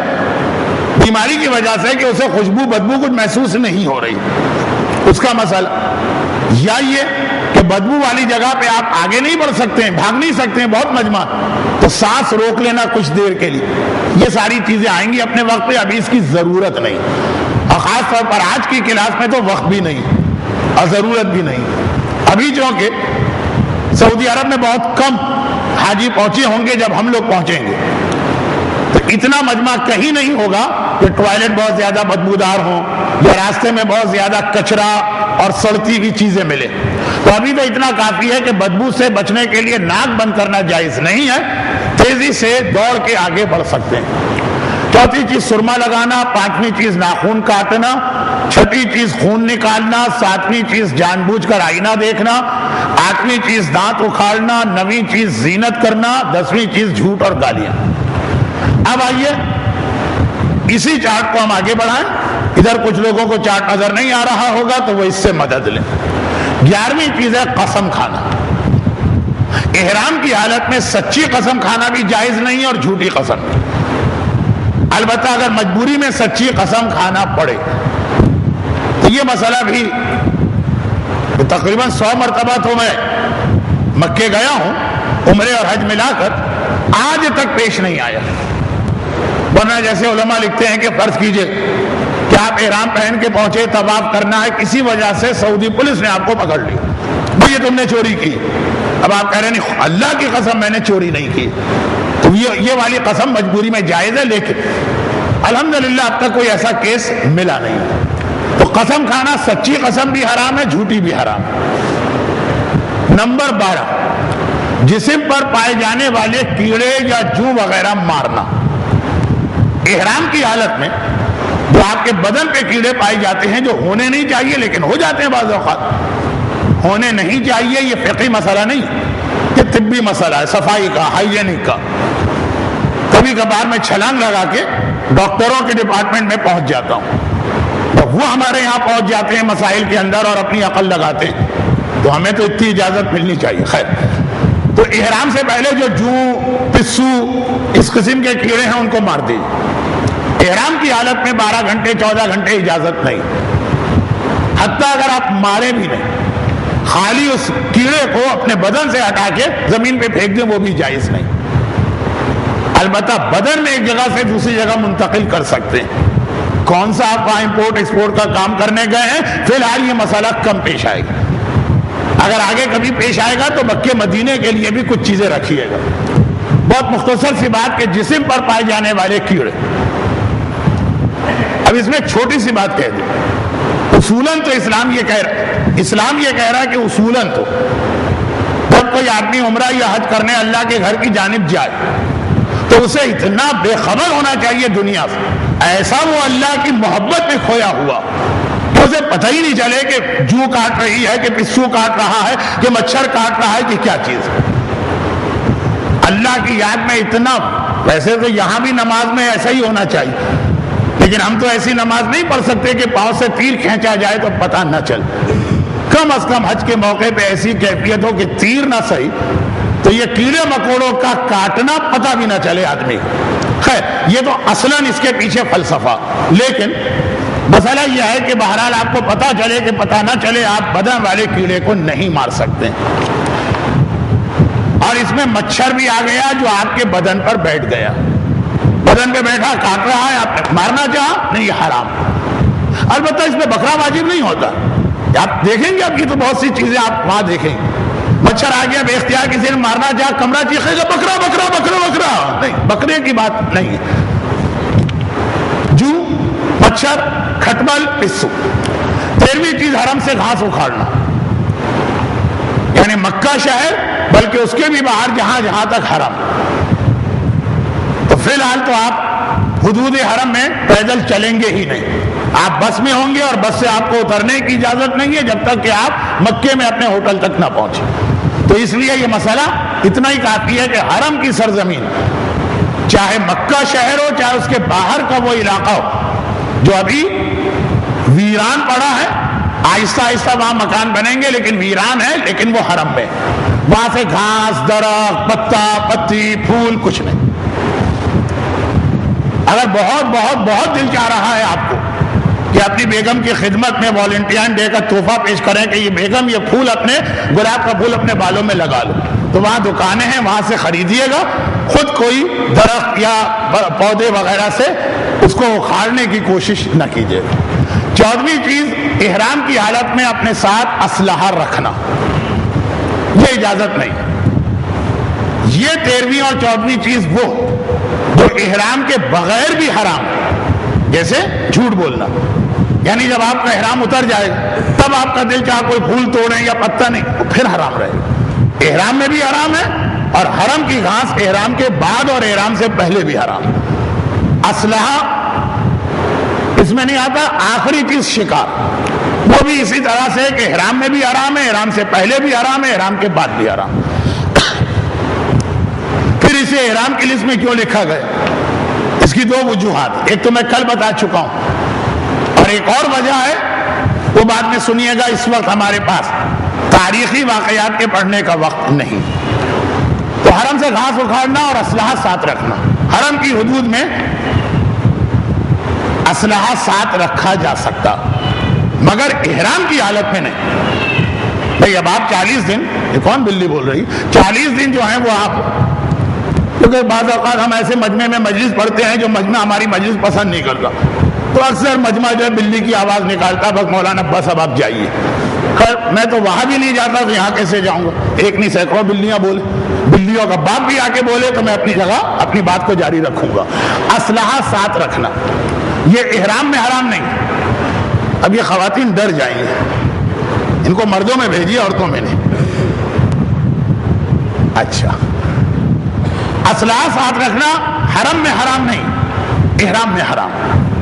بیماری کی وجہ سے کہ اسے خوشبو بدبو کچھ محسوس نہیں ہو رہی، اس کا مسئلہ، یا یہ کہ بدبو والی جگہ پہ آپ آگے نہیں بڑھ سکتے ہیں، بھاگ نہیں سکتے ہیں، بہت مجمع، تو سانس روک لینا کچھ دیر کے لیے۔ یہ ساری چیزیں آئیں گی اپنے وقت پہ، ابھی اس کی ضرورت نہیں، اور خاص طور پر آج کی کلاس میں تو وقت بھی نہیں اور ضرورت بھی نہیں۔ ابھی جو کہ سعودی عرب میں بہت کم حاجی پہنچے ہوں گے، جب ہم لوگ پہنچیں گے تو اتنا مجمع کہیں نہیں ہوگا کہ ٹوائلٹ بہت زیادہ بدبودار ہوں یا راستے میں بہت زیادہ کچرا اور سڑتی ہوئی چیزیں ملے۔ تو ابھی تو اتنا کافی ہے کہ بدبو سے بچنے کے لیے ناک بند کرنا جائز نہیں ہے، تیزی سے دوڑ کے آگے بڑھ سکتے ہیں۔ چوتھی چیز سرما لگانا، پانچویں چیز ناخون کاٹنا، چھٹی چیز خون نکالنا، ساتویں چیز جان بوجھ کر آئینہ دیکھنا، آٹھویں چیز دانت اکھاڑنا، نویں چیز زینت کرنا، دسویں چیز جھوٹ اور گالیاں۔ اب آئیے اسی چارٹ کو ہم آگے بڑھائیں، ادھر کچھ لوگوں کو چارٹ نظر نہیں آ رہا ہوگا تو وہ اس سے مدد لیں۔ 11ویں چیز ہے قسم کھانا۔ احرام کی حالت میں سچی قسم کھانا بھی جائز نہیں اور جھوٹی قسم بھی، البتہ اگر مجبوری میں سچی قسم کھانا پڑے تو یہ مسئلہ بھی تقریباً 100 مرتبہ تو میں مکے گیا ہوں عمرے اور حج ملا کر، آج تک پیش نہیں آیا۔ ورنہ جیسے علماء لکھتے ہیں کہ فرض کیجئے کہ آپ احرام پہن کے پہنچے، طواف کرنا ہے، کسی وجہ سے سعودی پولیس نے آپ کو پکڑ لی، یہ تم نے چوری کی۔ اب آپ کہہ رہے ہیں نہیں اللہ کی قسم میں نے چوری نہیں کی، تو یہ والی قسم مجبوری میں جائز ہے، لیکن الحمدللہ اب تک کوئی ایسا کیس ملا نہیں۔ تو قسم کھانا سچی قسم بھی حرام ہے، جھوٹی بھی حرام ہے۔ نمبر 12، جسم پر پائے جانے والے کیڑے یا جو وغیرہ مارنا۔ احرام کی حالت میں جو آپ کے بدن پہ کیڑے پائے جاتے ہیں جو ہونے نہیں چاہیے لیکن ہو جاتے ہیں بعض اوقات، ہونے نہیں چاہیے، یہ فقہی مسئلہ نہیں، یہ طبی مسئلہ ہے، صفائی کا، ہائیجینک کا۔ کبھی کبھار میں چھلانگ لگا کے ڈاکٹروں کے ڈپارٹمنٹ میں پہنچ جاتا ہوں، تو وہ ہمارے یہاں پہنچ جاتے ہیں مسائل کے اندر اور اپنی عقل لگاتے ہیں، تو ہمیں تو اتنی اجازت ملنی چاہیے۔ خیر، تو احرام سے پہلے جو جو پسو اس قسم کے کیڑے ہیں ان کو مار دیجیے۔ احرام کی حالت میں 12 گھنٹے 14 گھنٹے اجازت نہیں، حتیٰ اگر آپ مارے بھی نہیں، خالی اس کیڑے کو اپنے بدن سے ہٹا کے زمین پہ پھینک دیں، وہ بھی جائز نہیں۔ البتہ بدن میں ایک جگہ سے دوسری جگہ منتقل کر سکتے ہیں۔ کون سا آپ وہاں امپورٹ ایکسپورٹ کا کام کرنے گئے ہیں، فی الحال یہ مسئلہ کم پیش آئے گا، اگر آگے کبھی پیش آئے گا تو مکے مدینے کے لیے بھی کچھ چیزیں رکھیے گا۔ بہت مختصر سی بات کہ جسم پر پائے جانے والے کیڑے، اب اس میں چھوٹی سی بات کہہ دوں، اصولاً تو اسلام یہ کہہ رہا ہے کہ اصولاً تو جب کوئی آدمی عمرہ یا حج کرنے اللہ کے گھر کی جانب جائے تو اسے اتنا بے خبر ہونا چاہیے دنیا سے، ایسا وہ اللہ کی محبت میں کھویا ہوا کہ اسے پتہ ہی نہیں چلے کہ جو کاٹ رہی ہے کہ پسو کاٹ رہا ہے کہ مچھر کاٹ رہا ہے کہ کیا چیز ہے۔ اللہ کی یاد میں اتنا، ویسے تو یہاں بھی نماز میں ایسا ہی ہونا چاہیے، لیکن ہم تو ایسی نماز نہیں پڑھ سکتے کہ پاؤں سے تیر کھینچا جائے تو پتہ نہ چلے۔ کم از کم حج کے موقع پہ ایسی کیفیت ہو کہ تیر نہ صحیح تو یہ کیڑے مکوڑوں کا کاٹنا پتہ بھی نہ چلے آدمی کو۔ خیر، یہ تو اصلاً اس کے پیچھے فلسفہ، لیکن مسئلہ یہ ہے کہ بہرحال آپ کو پتہ چلے کہ پتہ نہ چلے، آپ بدن والے کیڑے کو نہیں مار سکتے۔ اور اس میں مچھر بھی آ گیا جو آپ کے بدن پر بیٹھ گیا، بدن پہ بیٹھا کاٹ رہا ہے، آپ مارنا چاہا نہیں، یہ حرام۔ البتہ اس میں بکرا واجب نہیں ہوتا، آپ دیکھیں گے اب یہ تو بہت سی چیزیں آپ وہاں دیکھیں گے، مچھر آ گیا بے اختیار کسی نے مارنا چاہا کمرہ چیخے گا بکرا بکرا بکرا بکرا، نہیں، بکرے کی بات نہیں ہے۔ جو مچھر کھٹمل پسو۔ 13ویں چیز حرم سے گھاس اکھاڑنا، یعنی مکہ شہر بلکہ اس کے بھی باہر جہاں تک حرم۔ تو فی الحال تو آپ حدود حرم میں پیدل چلیں گے ہی نہیں، آپ بس میں ہوں گے اور بس سے آپ کو اترنے کی اجازت نہیں ہے جب تک کہ آپ مکے میں اپنے ہوٹل تک نہ پہنچیں۔ تو اس لیے یہ مسئلہ اتنا ہی کافی ہے کہ حرم کی سرزمین، چاہے مکہ شہر ہو چاہے اس کے باہر کا وہ علاقہ ہو جو ابھی ویران پڑا ہے، آہستہ آہستہ وہاں مکان بنیں گے لیکن ویران ہے، لیکن وہ حرم میں، وہاں سے گھاس درخت پتا پتی پھول کچھ نہیں۔ اگر بہت بہت بہت دل چاہ رہا ہے آپ کو کہ اپنی بیگم کی خدمت میں والنٹین ڈے کا تحفہ پیش کریں کہ یہ بیگم یہ پھول اپنے گلاب کا پھول اپنے بالوں میں لگا لو، تو وہاں دکانیں ہیں، وہاں سے خریدیے گا، خود کوئی درخت یا پودے وغیرہ سے اس کو اکھاڑنے کی کوشش نہ کیجیے گا۔ 14ویں چیز احرام کی حالت میں اپنے ساتھ اسلحہ رکھنا، یہ اجازت نہیں۔ یہ 13ویں اور 14ویں چیز وہ جو احرام کے بغیر بھی حرام ہے، جیسے جھوٹ بولنا، یعنی جب آپ کا احرام اتر جائے تب آپ کا دل چاہے کوئی پھول توڑیں یا پتہ نہیں، تو پھر حرام رہے گا۔ احرام میں بھی حرام ہے اور حرم کی گھاس احرام کے بعد اور احرام سے پہلے بھی حرام۔ اسلحہ اس میں نہیں آتا۔ آخری چیز شکار، وہ بھی اسی طرح سے کہ احرام میں بھی حرام ہے، احرام سے پہلے بھی حرام ہے، احرام کے بعد بھی حرام۔ پھر اسے احرام کی لسٹ میں کیوں لکھا گیا؟ اس کی دو وجوہات، ایک تو میں کل بتا چکا ہوں اور ایک اور وجہ ہے وہ بعد میں سنیے گا۔ اس وقت ہمارے پاس تاریخی واقعات کے پڑھنے کا وقت نہیں، تو حرم سے گھاس اکھاڑنا اور اسلحہ ساتھ رکھنا۔ حرم کی حدود میں اسلحہ ساتھ رکھا جا سکتا مگر احرام کی حالت میں نہیں۔ بھئی اب آپ 40 دن، یہ کون بلی بول رہی، 40 دن جو ہیں وہ آپ، کیونکہ بعض اوقات ہم ایسے مجمع میں مجلس پڑھتے ہیں جو مجمع ہماری مجلس پسند نہیں کرتا، تو اکثر مجمع جو ہے بلی کی آواز نکالتا، بس مولانا بس اب آپ جائیے۔ خیر میں تو وہاں بھی نہیں جاتا تو یہاں کیسے جاؤں گا؟ ایک نہیں سینکڑوں بلیاں بولے، بلیوں کا باپ بھی آ کے بولے تو میں اپنی جگہ اپنی بات کو جاری رکھوں گا۔ اسلحہ ساتھ رکھنا یہ احرام میں حرام نہیں۔ اب یہ خواتین ڈر جائیں گے، ان کو مردوں میں بھیجیے، عورتوں میں نہیں۔ اچھا، اسلحہ ساتھ رکھنا حرم میں حرام نہیں، احرام میں حرام۔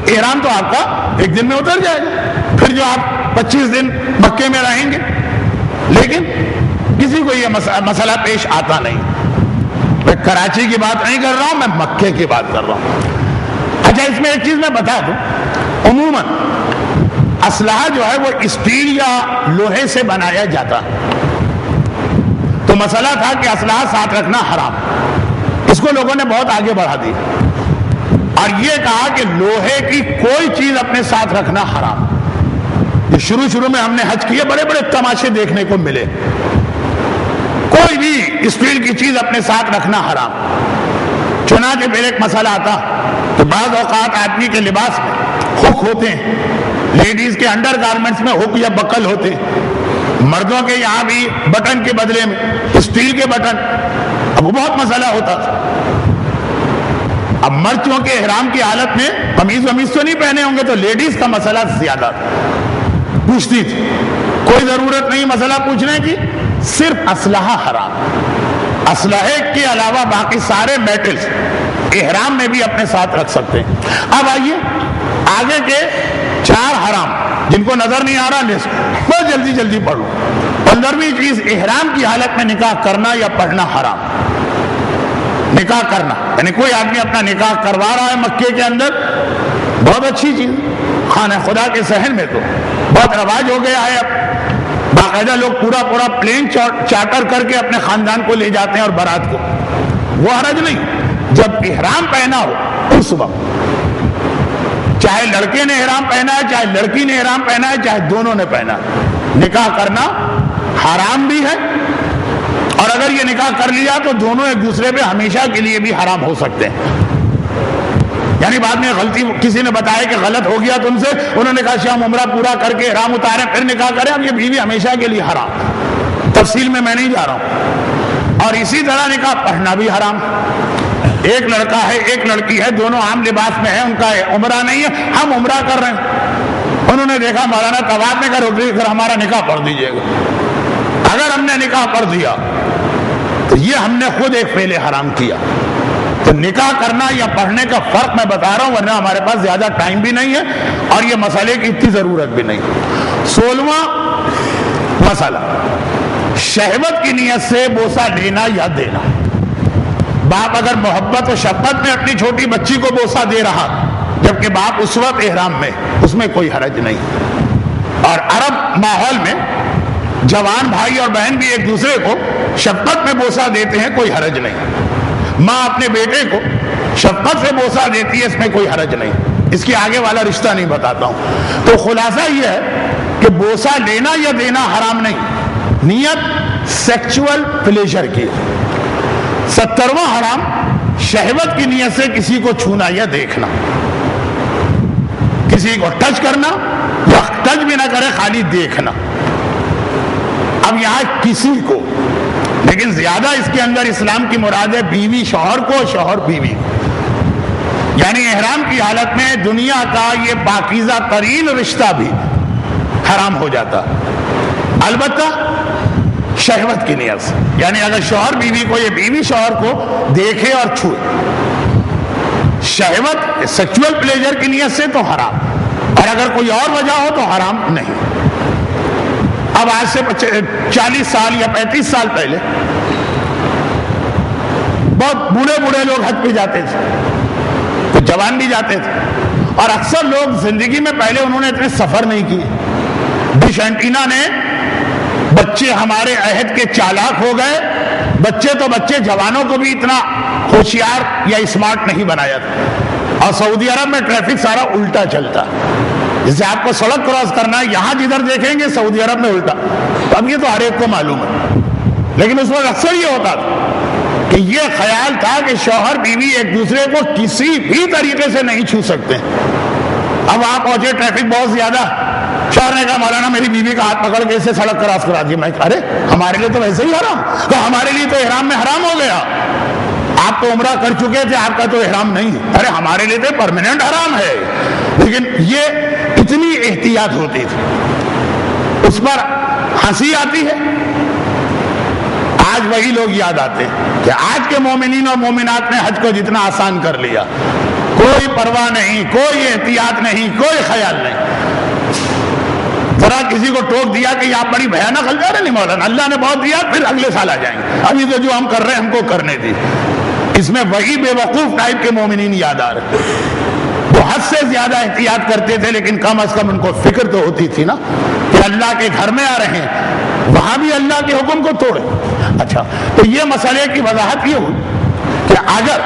احرام تو آپ کا ایک دن میں اتر جائے گا، پھر جو آپ 25 دن مکے میں رہیں گے، لیکن کسی کو یہ مسئلہ پیش آتا نہیں۔ میں کراچی کی بات نہیں کر رہا ہوں، میں مکے کی بات کر رہا ہوں۔ اچھا، اس میں ایک چیز میں بتا دوں، عموماً اسلحہ جو ہے وہ اسٹیل یا لوہے سے بنایا جاتا ہے، تو مسئلہ تھا کہ اسلحہ ساتھ رکھنا حرام، اس کو لوگوں نے بہت آگے بڑھا دی اور یہ کہا کہ لوہے کی کوئی چیز اپنے ساتھ رکھنا حرام۔ یہ شروع میں ہم نے حج کیے، بڑے بڑے تماشے دیکھنے کو ملے، کوئی بھی اسٹیل کی چیز اپنے ساتھ رکھنا حرام۔ چنانچہ پھر ایک مسئلہ آتا کہ بعض اوقات آدمی کے لباس میں ہک ہوتے ہیں، لیڈیز کے انڈر گارمنٹس میں ہک یا بکل ہوتے ہیں، مردوں کے یہاں بھی بٹن کے بدلے میں اسٹیل کے بٹن، اب وہ بہت مسئلہ ہوتا تھا۔ اب مرد چونکہ احرام کی حالت میں قمیض ومیض تو نہیں پہنے ہوں گے، تو لیڈیز کا مسئلہ زیادہ پوچھتی تھی، کوئی ضرورت نہیں مسئلہ پوچھنے کی، صرف اسلحہ حرام۔ اسلحے کے علاوہ باقی سارے میٹلز احرام میں بھی اپنے ساتھ رکھ سکتے ہیں۔ اب آئیے آگے کے 4 حرام جن کو نظر نہیں آ رہا لسٹ، بہت جلدی جلدی پڑھو۔ 15ویں چیز احرام کی حالت میں نکاح کرنا یا پڑھنا حرام۔ نکاح کرنا یعنی کوئی آدمی اپنا نکاح کروا رہا ہے مکے کے اندر، بہت اچھی چیز، خانہ خدا کے صحن میں تو بہت رواج ہو گیا ہے، اب باقاعدہ لوگ پورا پلین چارٹر کر کے اپنے خاندان کو لے جاتے ہیں اور بارات کو، وہ حرج نہیں۔ جب احرام پہنا ہو اس وقت، چاہے لڑکے نے احرام پہنا ہے چاہے لڑکی نے احرام پہنا ہے چاہے دونوں نے پہنا ہے، نکاح کرنا حرام بھی ہے، اور اگر یہ نکاح کر لیا تو دونوں ایک دوسرے پہ ہمیشہ کے لیے بھی حرام ہو سکتے ہیں۔ یعنی بعد میں غلطی کسی نے بتایا کہ غلط ہو گیا تم سے، انہوں نے کہا شام عمرہ پورا کر کے احرام اتارے پھر نکاح کریں، اب یہ بیوی ہمیشہ کے لیے حرام۔ تفصیل میں نہیں جا رہا ہوں. اور اسی طرح نکاح پڑھنا بھی حرام. ایک لڑکا ہے ایک لڑکی ہے, دونوں عام لباس میں ہیں, ان کا عمرہ نہیں ہے, ہم عمرہ کر رہے ہیں, انہوں نے دیکھا مولانا طواف میں کر ہمارا نکاح پڑھ دیجیے گا. اگر ہم نے نکاح پڑھ دیا تو یہ ہم نے خود ایک فعل حرام کیا. تو نکاح کرنا یا پڑھنے کا فرق میں بتا رہا ہوں, ورنہ ہمارے پاس زیادہ ٹائم بھی نہیں ہے اور یہ مسئلے کی اتنی ضرورت بھی نہیں. 16واں مسئلہ, شہوت کی نیت سے بوسہ لینا یا دینا. باپ اگر محبت و شفقت میں اپنی چھوٹی بچی کو بوسہ دے رہا جبکہ باپ اس وقت احرام میں, اس میں کوئی حرج نہیں. اور عرب ماحول میں جوان بھائی اور بہن بھی ایک دوسرے کو شفقت میں بوسہ دیتے ہیں, کوئی حرج نہیں. ماں اپنے بیٹے کو شفقت سے بوسہ دیتی ہے, اس میں کوئی حرج نہیں. اس کی آگے والا رشتہ نہیں بتاتا ہوں. تو خلاصہ یہ ہے کہ بوسہ لینا یا دینا حرام نہیں, نیت سیکچول پلیجر کی. 70واں حرام, شہوت کی نیت سے کسی کو چھونا یا دیکھنا, کسی کو ٹچ کرنا یا ٹچ بھی نہ کرے خالی دیکھنا. اب یہاں کسی کو, لیکن زیادہ اس کے اندر اسلام کی مراد ہے بیوی شوہر کو, شوہر بیوی کو. یعنی احرام کی حالت میں دنیا کا یہ پاکیزہ ترین رشتہ بھی حرام ہو جاتا, البتہ شہوت کی نیت سے. یعنی اگر شوہر بیوی کو, یہ بیوی شوہر کو دیکھے اور چھوئے, شہوت سیکچول پلیجر کی نیت سے تو حرام, اور اگر کوئی اور وجہ ہو تو حرام نہیں. اب آج سے 40 سال یا 35 سال پہلے بہت بوڑھے بوڑھے لوگ حج پہ جاتے تھے, کچھ جوان بھی جاتے تھے, اور اکثر لوگ زندگی میں پہلے انہوں نے اتنے سفر نہیں کیے. ڈش اینٹینا نے بچے ہمارے عہد کے چالاک ہو گئے, بچے تو بچے, جوانوں کو بھی اتنا ہوشیار یا اسمارٹ نہیں بنایا تھا. اور سعودی عرب میں ٹریفک سارا الٹا چلتا, جسے آپ کو سڑک کراس کرنا ہے, یہاں جدھر دیکھیں گے سعودی عرب میں الٹا. تو اب یہ تو ہر ایک کو معلوم ہے, لیکن اس وقت اکثر یہ ہوتا تھا کہ یہ خیال تھا کہ شوہر بیوی ایک دوسرے کو کسی بھی طریقے سے نہیں چھو سکتے. اب آپ پہنچے, ٹریفک بہت زیادہ, شوہر نے کہا مولانا میری بیوی کا ہاتھ پکڑ کے اسے سڑک کراس کرا دی. میں ارے ہمارے لیے تو ویسے ہی حرام, تو ہمارے لیے تو احرام میں حرام ہو گیا. آپ تو عمرہ کر چکے تھے, آپ کا تو احرام نہیں. ارے ہمارے لیے تو پرماننٹ حرام ہے. لیکن یہ اتنی احتیاط ہوتی تھی, اس پر ہنسی آتی ہے. آج وہی لوگ یاد آتے ہیں کہ آج کے مومنین اور مومنات نے حج کو جتنا آسان کر لیا, کوئی پرواہ نہیں, کوئی احتیاط نہیں, کوئی خیال نہیں. ذرا کسی کو ٹوک دیا کہ آپ بڑی بھیانک حل جا رہے, نہیں مولانا اللہ نے بہت دیا, پھر اگلے سال آ جائیں گے, ابھی تو جو ہم کر رہے ہیں ہم کو کرنے دی. اس میں وہی بے وقوف ٹائپ کے مومنین یاد آ رہے ہیں, وہ حد سے زیادہ احتیاط کرتے تھے, لیکن کم از کم ان کو فکر تو ہوتی تھی نا کہ اللہ کے گھر میں آ رہے ہیں, وہاں بھی اللہ کے حکم کو توڑے. اچھا, تو یہ مسئلے کی وضاحت یہ ہوئی کہ اگر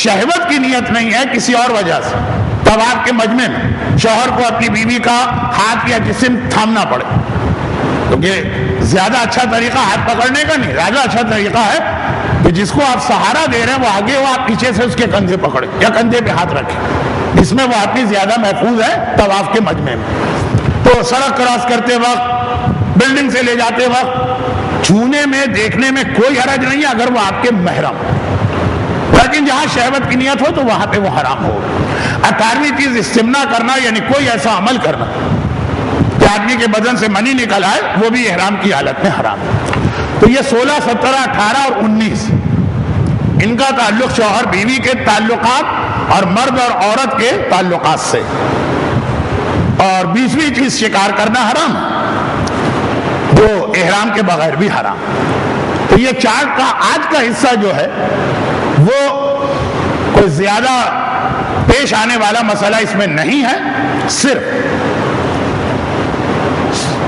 شہوت کی نیت نہیں ہے کسی اور وجہ سے, تب آپ کے مجمع میں شوہر کو اپنی بیوی کا ہاتھ یا جسم تھامنا پڑے, کیونکہ زیادہ اچھا طریقہ ہاتھ پکڑنے کا نہیں, زیادہ اچھا طریقہ ہے کہ جس کو آپ سہارا دے رہے ہیں وہ آگے ہو, آپ پیچھے سے اس کے کندھے پکڑے یا کندھے پہ ہاتھ رکھیں, اس میں وہ آدمی زیادہ محفوظ ہے طواف کے مجمع میں. تو سڑک کراس کرتے وقت, بلڈنگ سے لے جاتے وقت چھونے میں دیکھنے میں کوئی حرج نہیں ہے اگر وہ آپ کے محرم, لیکن جہاں شہوت کی نیت ہو تو وہاں پہ وہ حرام ہو. 18ویں چیز استمنا کرنا, یعنی کوئی ایسا عمل کرنا کہ آدمی کے بدن سے منی نکل آئے, وہ بھی احرام کی حالت میں حرام. تو یہ 16, 17, 18 اور 19 ان کا تعلق شوہر بیوی کے تعلقات اور مرد اور عورت کے تعلقات سے. اور 20ویں چیز شکار کرنا حرام, جو احرام کے بغیر بھی حرام. تو یہ چارٹ کا آج کا حصہ جو ہے وہ کوئی زیادہ پیش آنے والا مسئلہ اس میں نہیں ہے, صرف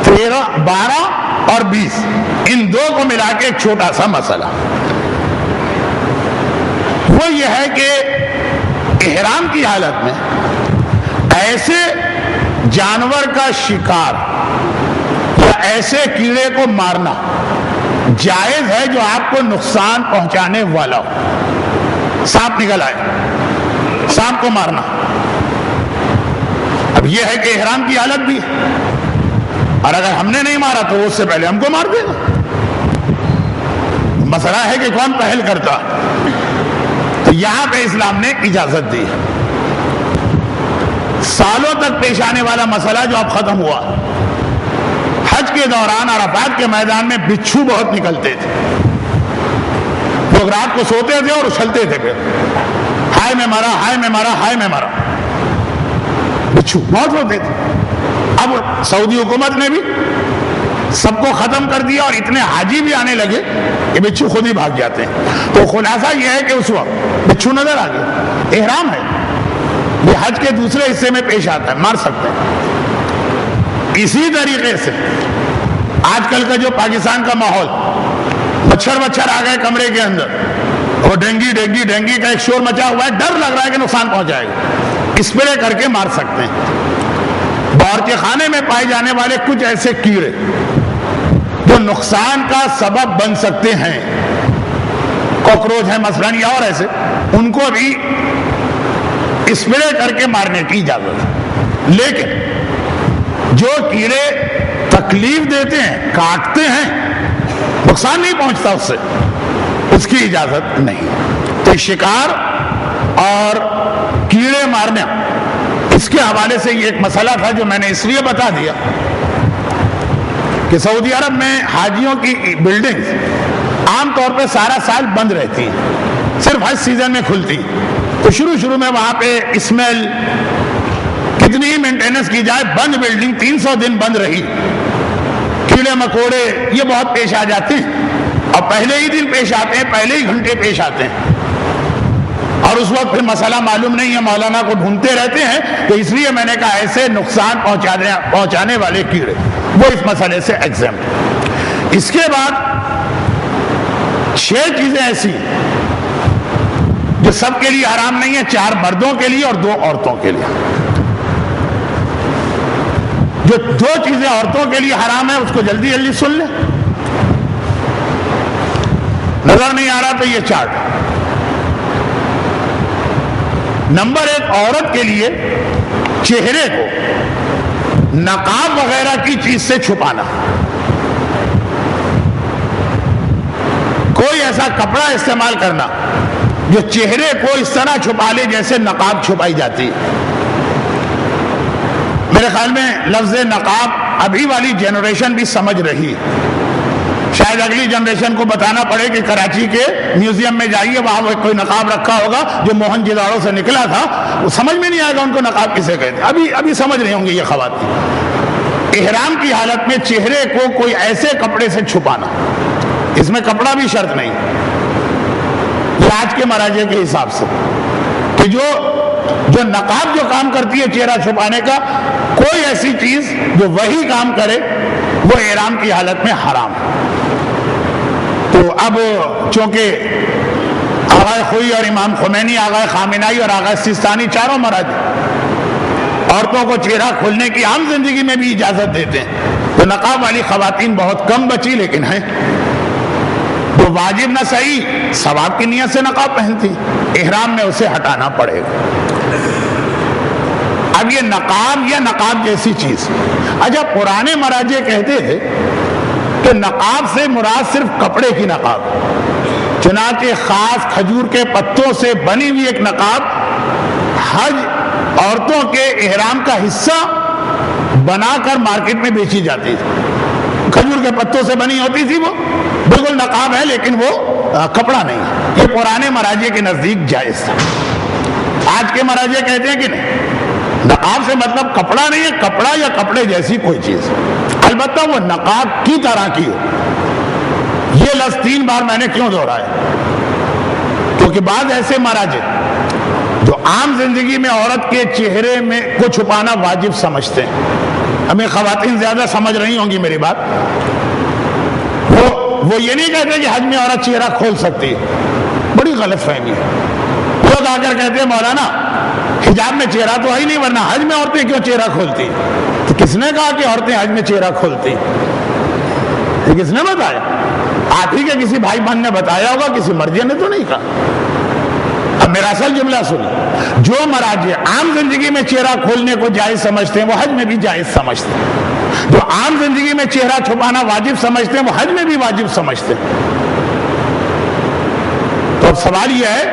13, 12 اور 20 ان دو کو ملا کے ایک چھوٹا سا مسئلہ. وہ یہ ہے کہ احرام کی حالت میں ایسے جانور کا شکار یا ایسے کیڑے کو مارنا جائز ہے جو آپ کو نقصان پہنچانے والا ہو. سانپ نکل آئے, سانپ کو مارنا, اب یہ ہے کہ احرام کی حالت بھی ہے, اور اگر ہم نے نہیں مارا تو وہ اس سے پہلے ہم کو مار دے گا. مسئلہ ہے کہ کون پہل کرتا. تو یہاں پہ اسلام نے اجازت دی. سالوں تک پیش آنے والا مسئلہ جو اب ختم ہوا. حج کے دوران عرفات کے میدان میں بچھو بہت نکلتے تھے. لوگ رات کو سوتے تھے اور اچھلتے تھے, پھر ہائے میں مرا, ہائے میں مرا, ہائے میں مرا. بچھو بہت ہوتے تھے. اب سعودی حکومت نے بھی سب کو ختم کر دیا اور اتنے حاجی بھی آنے لگے کہ بچھو خود ہی بھاگ جاتے ہیں. تو خلاصہ یہ ہے کہ اس وقت بچھو نظر آ گیا. احرام ہے, یہ حج کے دوسرے حصے میں پیش آتا ہے, مار سکتے ہیں. اسی طریقے سے آج کل کا جو پاکستان کا ماحول, مچھر آ گئے کمرے کے اندر, اور ڈینگی کا ایک شور مچا ہوا ہے, ڈر لگ رہا ہے کہ نقصان پہنچائے گا, اسپرے کر کے مار سکتے ہیں. باورچی خانے میں پائے جانے والے کچھ ایسے کیڑے جو نقصان کا سبب بن سکتے ہیں, کاکروچ ہے مثلاً یا اور ایسے, ان کو بھی اسپرے کر کے مارنے کی اجازت ہے. لیکن جو کیڑے تکلیف دیتے ہیں, کاٹتے ہیں, نقصان نہیں پہنچتا اس سے, اس کی اجازت نہیں. تو شکار اور کیڑے مارنا, اس کے حوالے سے یہ ایک مسئلہ تھا جو میں نے اس لیے بتا دیا کہ سعودی عرب میں حاجیوں کی بلڈنگ عام طور پہ سارا سال بند رہتی ہیں, صرف حج سیزن میں کھلتی. تو شروع میں وہاں پہ اسمیل, کتنی ہی مینٹیننس کی جائے, بند بلڈنگ 300 دن بند رہی, کیڑے مکوڑے یہ بہت پیش آ جاتے ہیں, اور پہلے ہی دن پیش آتے ہیں, پہلے ہی گھنٹے پیش آتے ہیں, اور اس وقت پھر مسئلہ معلوم نہیں ہے, مولانا کو ڈھونڈتے رہتے ہیں. تو اس لیے میں نے کہا ایسے نقصان پہنچانے والے کیڑے وہ اس مسئلے سے ایگزمپٹ. اس کے بعد 6 چیزیں ایسی جو سب کے لیے حرام نہیں ہے, 4 مردوں کے لیے اور 2 عورتوں کے لیے. جو 2 چیزیں عورتوں کے لیے حرام ہے اس کو جلدی سن لیں. نظر نہیں آ رہا تو یہ چارٹ. نمبر 1, عورت کے لیے چہرے کو نقاب وغیرہ کی چیز سے چھپانا. کوئی ایسا کپڑا استعمال کرنا جو چہرے کو اس طرح چھپا لے جیسے نقاب چھپائی جاتی. میرے خیال میں لفظ نقاب ابھی والی جنریشن بھی سمجھ رہی, شاید اگلی جنریشن کو بتانا پڑے کہ کراچی کے میوزیم میں جائیے, وہاں کوئی نقاب رکھا ہوگا جو موہن جداڑوں سے نکلا تھا, وہ سمجھ میں نہیں آئے گا ان کو نقاب کسے کہتے ہیں. ابھی سمجھ رہے ہوں گے یہ خواتین. احرام کی حالت میں چہرے کو کوئی ایسے کپڑے سے چھپانا, اس میں کپڑا بھی شرط نہیں, یہ آج کے مراجع کے حساب سے, کہ جو نقاب جو کام کرتی ہے چہرہ چھپانے کا, کوئی ایسی چیز جو وہی کام کرے وہ احرام کی حالت میں حرام ہے. تو اب چونکہ آغا خوئی اور امام خمینی, آغا خامنائی اور آغا سیستانی, چاروں مراجع عورتوں کو چہرہ کھولنے کی عام زندگی میں بھی اجازت دیتے ہیں, تو نقاب والی خواتین بہت کم بچی لیکن ہیں. وہ واجب نہ صحیح ثواب کی نیت سے نقاب پہنتی, احرام میں اسے ہٹانا پڑے گا. اب یہ نقاب یا نقاب جیسی چیز, اچھا پرانے مراجع کہتے تھے کہ نقاب سے مراد صرف کپڑے کی نقاب, چنانچہ خاص کھجور کے پتوں سے بنی ہوئی ایک نقاب حج عورتوں کے احرام کا حصہ بنا کر مارکیٹ میں بیچی جاتی تھی. کھجور کے پتوں سے بنی ہوتی تھی, وہ بالکل نقاب ہے لیکن وہ کپڑا نہیں. یہ پرانے مراجع کے نزدیک جائز تھا. آج کے مراجع کہتے ہیں کہ نہیں, نقاب سے مطلب کپڑا نہیں ہے, کپڑا یا کپڑے جیسی کوئی چیز, البتہ وہ نقاب کی طرح کی ہو. یہ لفظ 3 بار میں نے کیوں دہرایا, کیونکہ بعض ایسے مراجع جو عام زندگی میں عورت کے چہرے میں کو چھپانا واجب سمجھتے ہیں, ہمیں خواتین زیادہ سمجھ رہی ہوں گی میری بات, وہ یہ نہیں کہتے کہ حج میں عورت چہرہ کھول سکتی ہے, بڑی غلط فہمی ہے. لوگ آ کر کہتے ہیں مولانا حجاب میں چہرہ تو ہے ہی نہیں, ورنہ حج میں عورتیں کیوں چہرہ کھولتی؟ تو کس نے کہا کہ عورتیں حج میں چہرہ کھولتی؟ کس نے بتایا؟ آپ ہی کے کسی بھائی بہن نے بتایا ہوگا, کسی مرجع نے تو نہیں کہا. اب میرا اصل جملہ سنیں, جو مراجع عام زندگی میں چہرہ کھولنے کو جائز سمجھتے ہیں وہ حج میں بھی جائز سمجھتے ہیں, جو عام زندگی میں چہرہ چھپانا واجب سمجھتے ہیں وہ حج میں بھی واجب سمجھتے ہیں. سوال یہ ہے،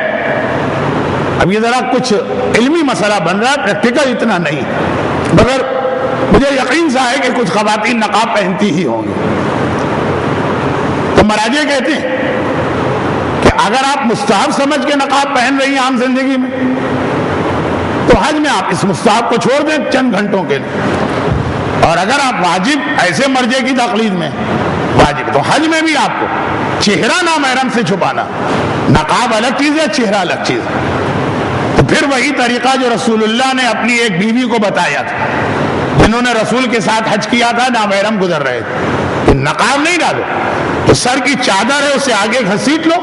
اب یہ ذرا کچھ علمی مسئلہ بن رہا ہے، پریکٹیکل اتنا نہیں، مگر مجھے یقین سا ہے کہ کچھ خواتین نقاب پہنتی ہی ہوں گی۔ تو مراجع کہتے ہیں کہ اگر آپ مستحب سمجھ کے نقاب پہن رہی ہیں عام زندگی میں، تو حج میں آپ اس مستحب کو چھوڑ دیں چند گھنٹوں کے لیے، اور اگر آپ واجب ایسے مرجع کی تقلید میں واجب، تو حج میں بھی آپ کو چہرہ نامحرم سے چھپانا، نقاب الگ چیز ہے، چہرہ الگ چیز ہے۔ تو پھر وہی طریقہ جو رسول اللہ نے اپنی ایک بیوی کو بتایا تھا، جنہوں نے رسول کے ساتھ حج کیا تھا، نامحرم گزر رہے تھے، نقاب نہیں ڈالو تو سر کی چادر ہے اسے آگے گھسیٹ لو،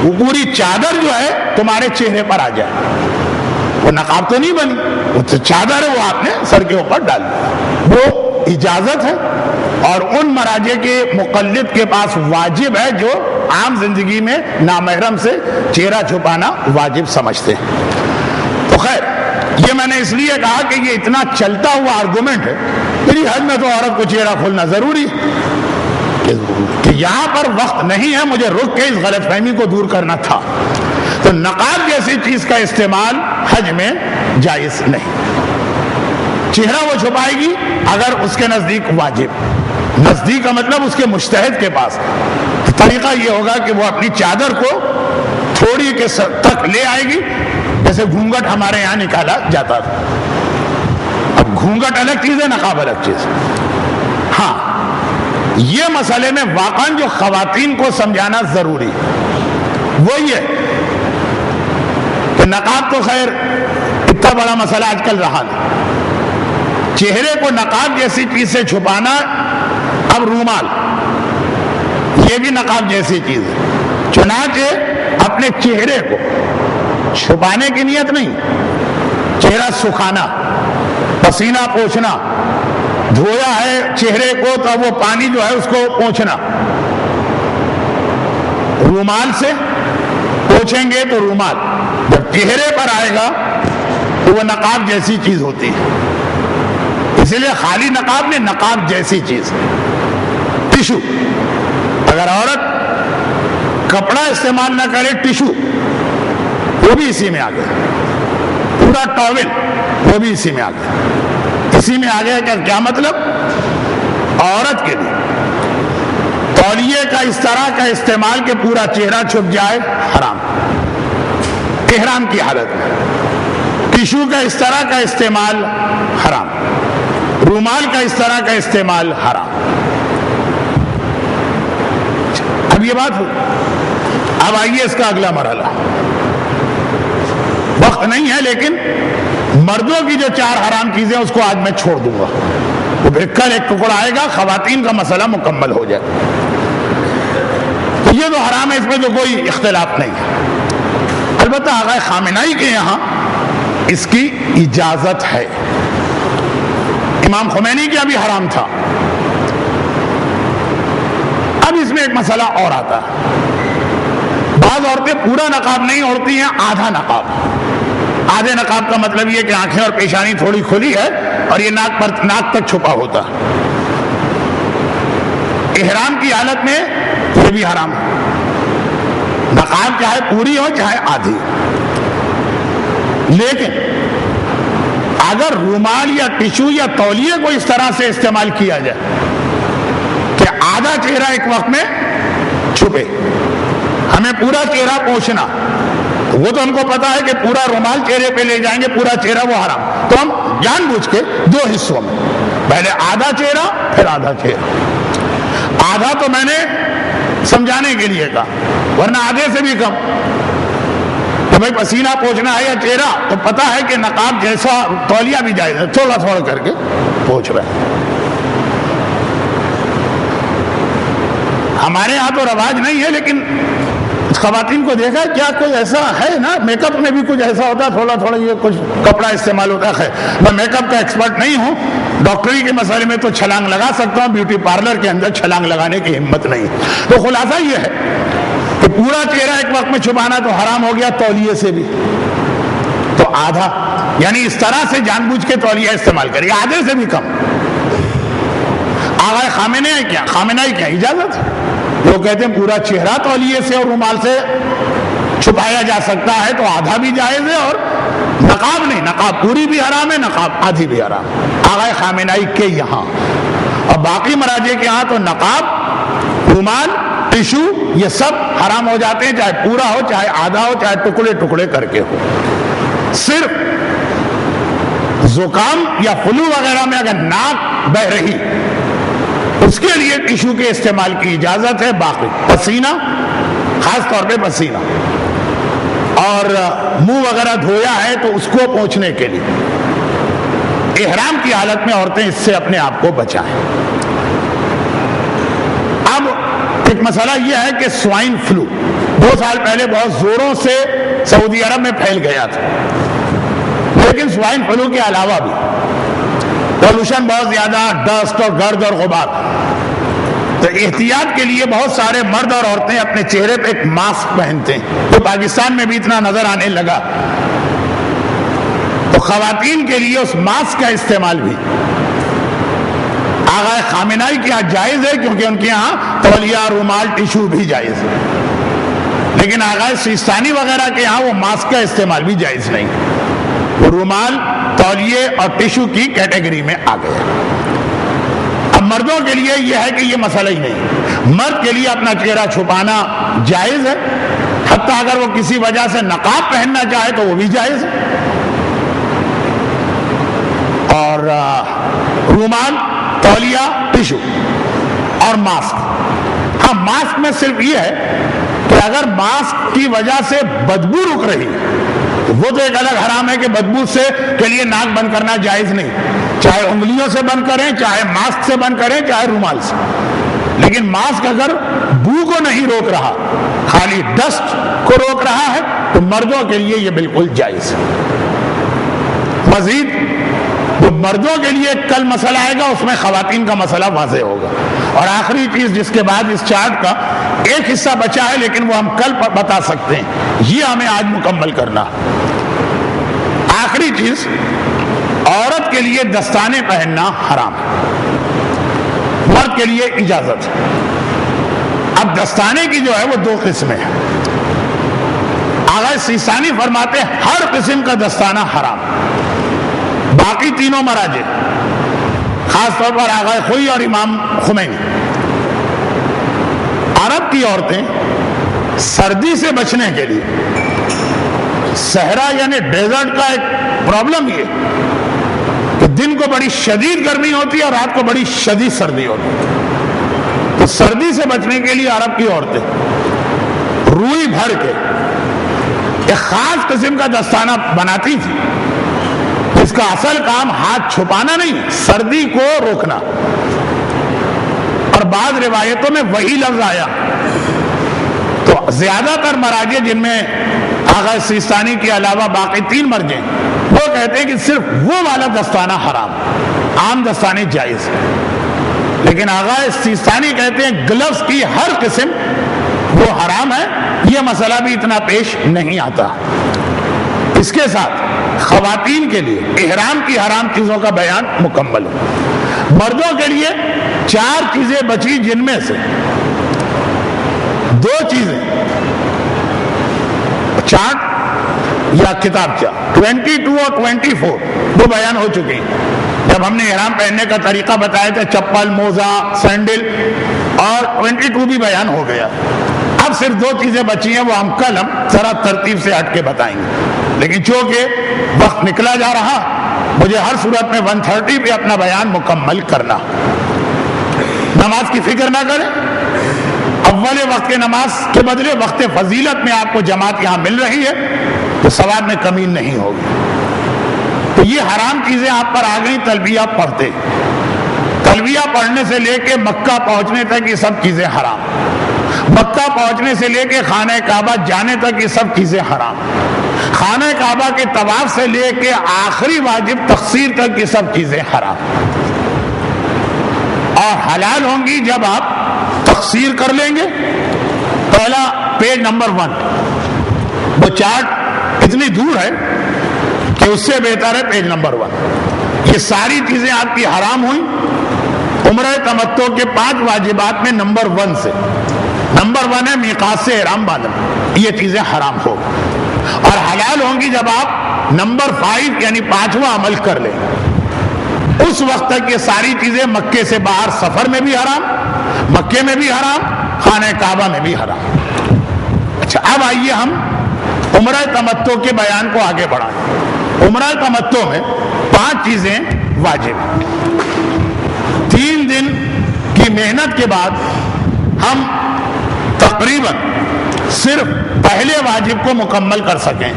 وہ پوری چادر جو ہے تمہارے چہرے پر آ جائے، وہ نقاب تو نہیں بنی، وہ تو چادر ہے، وہ آپ نے سر کے اوپر ڈال دی، وہ اجازت ہے۔ اور ان مراجع کے مقلد کے پاس واجب ہے جو عام زندگی میں نامحرم سے چہرہ چھپانا واجب سمجھتے ہیں۔ تو خیر، یہ میں نے اس لیے کہا کہ یہ اتنا چلتا ہوا آرگومنٹ ہے، میری حج میں تو عورت کو چہرہ کھولنا ضروری ہے، کہ یہاں پر وقت نہیں ہے، مجھے رک کے اس غلط فہمی کو دور کرنا تھا۔ تو نقاب جیسی چیز کا استعمال حج میں جائز نہیں، چہرہ وہ چھپائے گی اگر اس کے نزدیک واجب، نزدیک کا مطلب اس کے مجتہد کے پاس، تو طریقہ یہ ہوگا کہ وہ اپنی چادر کو تھوڑی کے تک لے آئے گی، جیسے گھونگھٹ ہمارے یہاں نکالا جاتا تھا۔ اب گھونگھٹ الگ چیز ہے، نقاب الگ چیز ہے۔ ہاں، یہ مسئلے میں واقعاً جو خواتین کو سمجھانا ضروری وہ یہ کہ نقاب تو خیر اتنا بڑا مسئلہ آج کل رہا نہیں، چہرے کو نقاب جیسی چیز سے چھپانا، اب رومال یہ بھی نقاب جیسی چیز ہے، چنانچہ اپنے چہرے کو چھپانے کی نیت نہیں، چہرہ سکھانا، پسینہ پوچھنا، دھویا ہے چہرے کو تو وہ پانی جو ہے اس کو پوچھنا، رومال سے پوچھیں گے تو رومال جب چہرے پر آئے گا تو وہ نقاب جیسی چیز ہوتی ہے، اسی لیے خالی نقاب نے نقاب جیسی چیز۔ ٹشو، اگر عورت کپڑا استعمال نہ کرے، ٹشو وہ بھی اسی میں آ گیا، پورا ٹاول وہ بھی اسی میں آ گیا، اسی میں آ گیا کہ کیا مطلب، عورت کے لیے تولیے کا اس طرح کا استعمال کہ پورا چہرہ چھپ جائے حرام، احرام کی حالت میں، ٹشو کا اس طرح کا استعمال حرام، رومال کا اس طرح کا استعمال حرام۔ اب یہ بات ہوئی، اب آئیے اس کا اگلا مرحلہ، وقت نہیں ہے لیکن مردوں کی جو 4 حرام چیزیں اس کو آج میں چھوڑ دوں گا، تو پھر کل ایک ٹکڑا آئے گا، خواتین کا مسئلہ مکمل ہو جائے۔ تو یہ تو حرام ہے، اس میں تو کوئی اختلاف نہیں ہے، البتہ آقا خامنہئی کے یہاں اس کی اجازت ہے، امام خمینی کا بھی حرام تھا۔ اب اس میں ایک مسئلہ اور آتا ہے، بعض عورتیں پورا نقاب نہیں اوڑھتی ہیں، آدھا نقاب، آدھے نقاب کا مطلب یہ کہ آنکھیں اور پیشانی تھوڑی کھلی ہے اور یہ ناک تک چھپا ہوتا ہے، احرام کی حالت میں یہ بھی حرام ہے، نقاب چاہے پوری ہو چاہے آدھی۔ لیکن اگر رومال یا ٹشو یا تولیے کو اس طرح سے استعمال کیا جائے کہ آدھا چہرہ ایک وقت میں چھپے، ہمیں پورا چہرہ پوچھنا، وہ تو ہم کو پتا ہے کہ پورا رومال چہرے پہ لے جائیں گے، پورا چہرہ وہ حرام، تو ہم جان بوجھ کے 2 حصوں میں، پہلے آدھا چہرہ پھر آدھا چہرہ، آدھا تو میں نے سمجھانے کے لیے کہا، ورنہ آدھے سے بھی کم، تو بھائی پسینہ پوچھنا ہے یا چہرہ، تو پتا ہے کہ نقاب جیسا تولیہ بھی جائز ہے، تھوڑا تھوڑا کر کے پوچھ رہے ہیں۔ ہمارے ہاں تو رواج نہیں ہے، لیکن خواتین کو دیکھا ہے، کیا کوئی ایسا ہے نا، میک اپ میں بھی کچھ ایسا ہوتا ہے، تھوڑا تھوڑا یہ کچھ کپڑا استعمال ہوتا ہے۔ میں میک اپ کا ایکسپرٹ نہیں ہوں، ڈاکٹری کے مسئلے میں تو چھلانگ لگا سکتا ہوں، بیوٹی پارلر کے اندر چھلانگ لگانے کی ہمت نہیں۔ تو خلاصہ یہ ہے کہ پورا چہرہ ایک وقت میں چھپانا تو حرام ہو گیا، تولیے سے بھی، تو آدھا، یعنی اس طرح سے جان بوجھ کے تولیہ استعمال کریے، آدھے سے بھی کم۔ آغا خامنہئی کیا اجازت ہے، لوگ کہتے ہیں پورا چہرہ تولیے سے اور رومال سے چھپایا جا سکتا ہے تو آدھا بھی جائز ہے، اور نقاب نہیں، نقاب پوری بھی حرام ہے، نقاب آدھی بھی حرام۔ آغا خامنائی کے یہاں اور باقی مراجع کے یہاں تو نقاب، رومال، ٹشو یہ سب حرام ہو جاتے ہیں، چاہے پورا ہو، چاہے آدھا ہو، چاہے ٹکڑے ٹکڑے کر کے ہو۔ صرف زکام یا فلو وغیرہ میں اگر ناک بہ رہی اس کے لیے ٹشو کے استعمال کی اجازت ہے، باقی پسینہ، خاص طور پہ پسینہ اور منہ وغیرہ دھویا ہے تو اس کو پوچھنے کے لیے احرام کی حالت میں عورتیں اس سے اپنے آپ کو بچائیں۔ اب ایک مسئلہ یہ ہے کہ سوائن فلو 2 سال پہلے بہت زوروں سے سعودی عرب میں پھیل گیا تھا، لیکن سوائن فلو کے علاوہ بھی پولوشن بہت زیادہ، ڈسٹ اور گرد اور غبار، تو احتیاط کے لیے بہت سارے مرد اور عورتیں اپنے چہرے پہ ایک ماسک پہنتے ہیں، تو پاکستان میں بھی اتنا نظر آنے لگا، تو خواتین کے لیے اس ماسک کا استعمال بھی آغا خامنائی کے یہاں جائز ہے، کیونکہ ان کے یہاں تولیہ، رومال، ٹشو بھی جائز ہے، لیکن آغا سیستانی وغیرہ کے یہاں وہ ماسک کا استعمال بھی جائز نہیں، وہ رومال، تولیے اور ٹشو کی کیٹیگری میں آ گیا۔ اب مردوں کے لیے یہ ہے کہ یہ مسئلہ ہی نہیں، مرد کے لیے اپنا چہرہ چھپانا جائز ہے، حتیٰ اگر وہ کسی وجہ سے نقاب پہننا چاہے تو وہ بھی جائز ہے، اور رومال، تولیہ، ٹشو اور ماسک۔ ہاں ماسک میں صرف یہ ہے کہ اگر ماسک کی وجہ سے بدبو رک رہی وہ تو ایک الگ حرام ہے کہ بدبو سے کے لیے ناک بند کرنا جائز نہیں، چاہے انگلیوں سے بند کریں، چاہے ماسک سے بند کریں، چاہے رومال سے، لیکن ماسک اگر بو کو نہیں روک رہا، خالی ڈسٹ کو روک رہا ہے تو مردوں کے لیے یہ بالکل جائز ہے۔ مزید جو مردوں کے لیے کل مسئلہ آئے گا اس میں خواتین کا مسئلہ واضح ہوگا، اور آخری چیز جس کے بعد اس چارٹ کا ایک حصہ بچا ہے لیکن وہ ہم کل بتا سکتے ہیں، یہ ہمیں آج مکمل کرنا۔ آخری چیز، عورت کے لیے دستانے پہننا حرام، مرد کے لیے اجازت ہے۔ اب دستانے کی جو ہے وہ 2 قسمیں ہیں، آغا سیستانی فرماتے ہیں ہر قسم کا دستانہ حرام، باقی تینوں مراجع خاص طور پر آغا خوئی اور امام خمینی، عرب کی عورتیں سردی سے بچنے کے لیے، صحرا یعنی ڈیزرٹ کا ایک پرابلم یہ کہ دن کو بڑی شدید گرمی ہوتی ہے اور رات کو بڑی شدید سردی ہوتی ہے، تو سردی سے بچنے کے لیے عرب کی عورتیں روئی بھر کے ایک خاص قسم کا دستانہ بناتی تھی، اس کا اصل کام ہاتھ چھپانا نہیں، سردی کو روکنا، اور بعض روایتوں میں وہی لفظ آیا، تو زیادہ تر مراجع جن میں آغا سیستانی کے علاوہ باقی 3 مرجع وہ کہتے ہیں کہ صرف وہ والا دستانہ حرام، عام دستانے جائز، لیکن آغا سیستانی کہتے ہیں گلوز کی ہر قسم وہ حرام ہے، یہ مسئلہ بھی اتنا پیش نہیں آتا۔ اس کے ساتھ خواتین کے لیے احرام کی حرام چیزوں کا بیان مکمل ہو۔ مردوں کے لیے 4 چیزیں بچی، جن میں سے 2 چیزیں چارٹ یا کتابچہ 22 اور 24 وہ بیان ہو چکی ہیں، جب ہم نے احرام پہننے کا طریقہ بتایا تھا، چپل، موزہ، سینڈل، اور 22 بھی بیان ہو گیا۔ اب صرف 2 چیزیں بچی ہیں، وہ ہم کل ذرا ترتیب سے ہٹ کے بتائیں گے، لیکن چونکہ وقت نکلا جا رہا مجھے ہر صورت میں 1:30 پہ اپنا بیان مکمل کرنا۔ نماز کی فکر نہ کریں، اول وقت کے نماز کے بدلے وقت فضیلت میں آپ کو جماعت یہاں مل رہی ہے تو ثواب میں کمی نہیں ہوگی۔ تو یہ حرام چیزیں آپ پر آ گئی، تلبیہ پڑھتے، تلبیہ پڑھنے سے لے کے مکہ پہنچنے تک یہ سب چیزیں حرام، مکہ پہنچنے سے لے کے خانہ کعبہ جانے تک یہ سب چیزیں حرام، خانہ کعبہ کے طواف سے لے کے آخری واجب تقصیر تک یہ سب چیزیں حرام، اور حلال ہوں گی جب آپ تقصیر کر لیں گے۔ پہلا پیج نمبر 1، وہ چارٹ اتنی دور ہے کہ اس سے بہتر ہے پیج نمبر 1۔ یہ ساری چیزیں آپ کی حرام ہوئیں عمرہ تمتع کے 5 واجبات میں نمبر 1 سے۔ نمبر 1 ہے میقات سے احرام باندھنا، یہ چیزیں حرام ہو اور حلال ہوں گی جب آپ نمبر 5 یعنی 5واں عمل کر لیں. اس وقت تک یہ ساری چیزیں مکے سے باہر سفر میں بھی حرام, مکے میں بھی حرام, خانہ کعبہ میں بھی حرام. اچھا اب آئیے ہم عمرہ تمتع کے بیان کو آگے بڑھائیں. عمرہ تمتع میں 5 چیزیں واجب. 3 دن کی محنت کے بعد ہم تقریباً صرف پہلے واجب کو مکمل کر سکیں.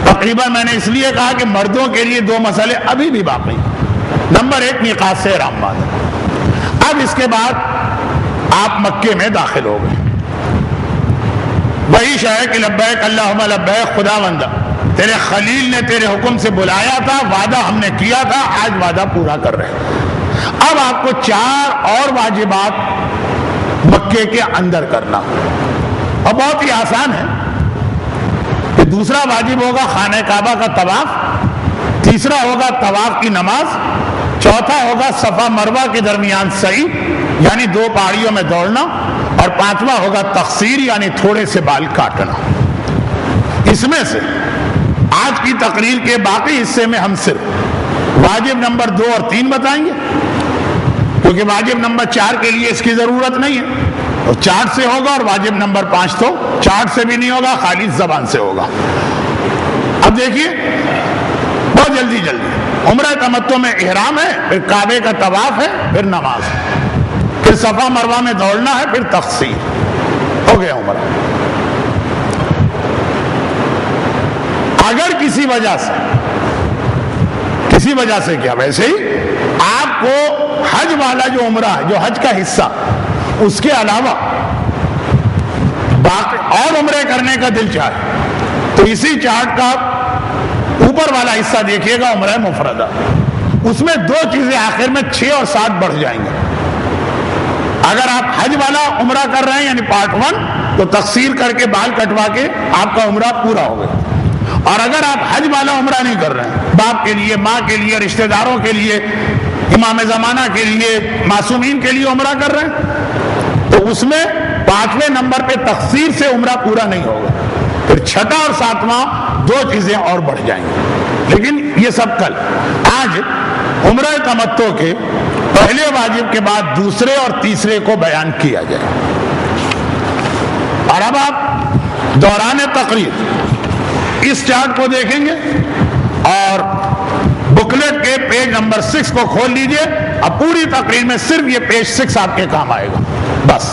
تقریباً میں نے اس لیے کہا کہ مردوں کے لیے 2 مسئلے ابھی بھی باقی. نمبر 1 میقات سے احرام باندھنا. اب اس کے بعد آپ مکے میں داخل ہو گئے. وہی شے کہ لبیک اللہم لبیک خداوند تیرے خلیل نے تیرے حکم سے بلایا تھا, وعدہ ہم نے کیا تھا, آج وعدہ پورا کر رہے ہیں. اب آپ کو 4 اور واجبات مکے کے اندر کرنا اور بہت ہی آسان ہے کہ دوسرا واجب ہوگا خانہ کعبہ کا طواف, تیسرا ہوگا طواف کی نماز, چوتھا ہوگا صفا مروہ کے درمیان سعی یعنی 2 پہاڑیوں میں دوڑنا, اور 5واں ہوگا تقصیر یعنی تھوڑے سے بال کاٹنا. اس میں سے آج کی تقریر کے باقی حصے میں ہم صرف واجب نمبر 2 اور 3 بتائیں گے, کیونکہ واجب نمبر 4 کے لیے اس کی ضرورت نہیں ہے, اور 4 سے ہوگا, اور واجب نمبر 5 تو 4 سے بھی نہیں ہوگا, خالی زبان سے ہوگا. اب دیکھیے بہت جلدی عمرہ تمتع میں احرام ہے, پھر کعبے کا طواف ہے, پھر نماز ہے, پھر صفا مروہ میں دوڑنا ہے, پھر تقصیر. ہو گیا عمرہ. اگر کسی وجہ سے کیا ویسے ہی آپ کو حج والا جو عمرہ ہے, جو حج کا حصہ, اس کے علاوہ باقی اور عمرے کرنے کا دل چاہے تو اسی چارٹ کا اوپر والا حصہ دیکھیے گا, عمرہ مفردہ. اس میں 2 چیزیں آخر میں 6 اور 7 بڑھ جائیں گے. اگر آپ حج والا عمرہ کر رہے ہیں یعنی پارٹ 1 تو تقصیر کر کے بال کٹوا کے آپ کا عمرہ پورا ہو گیا. اور اگر آپ حج والا عمرہ نہیں کر رہے ہیں, باپ کے لیے, ماں کے لیے, رشتہ داروں کے لیے, امام زمانہ کے لیے, معصومین کے لیے عمرہ کر رہے ہیں, تو اس میں 5ویں نمبر پہ تقصیر سے عمرہ پورا نہیں ہوگا. پھر 6واں اور 7واں 2 چیزیں اور بڑھ جائیں گی. لیکن یہ سب کل. آج عمرہ تمتع کے پہلے واجب کے بعد دوسرے اور تیسرے کو بیان کیا جائے. اور اب آپ دوران تقریر اس چارٹ کو دیکھیں گے اور بکلیٹ کے پیج نمبر 6 کو کھول لیجئے. اب پوری تقریر میں صرف یہ پیج 6 آپ کے کام آئے گا بس.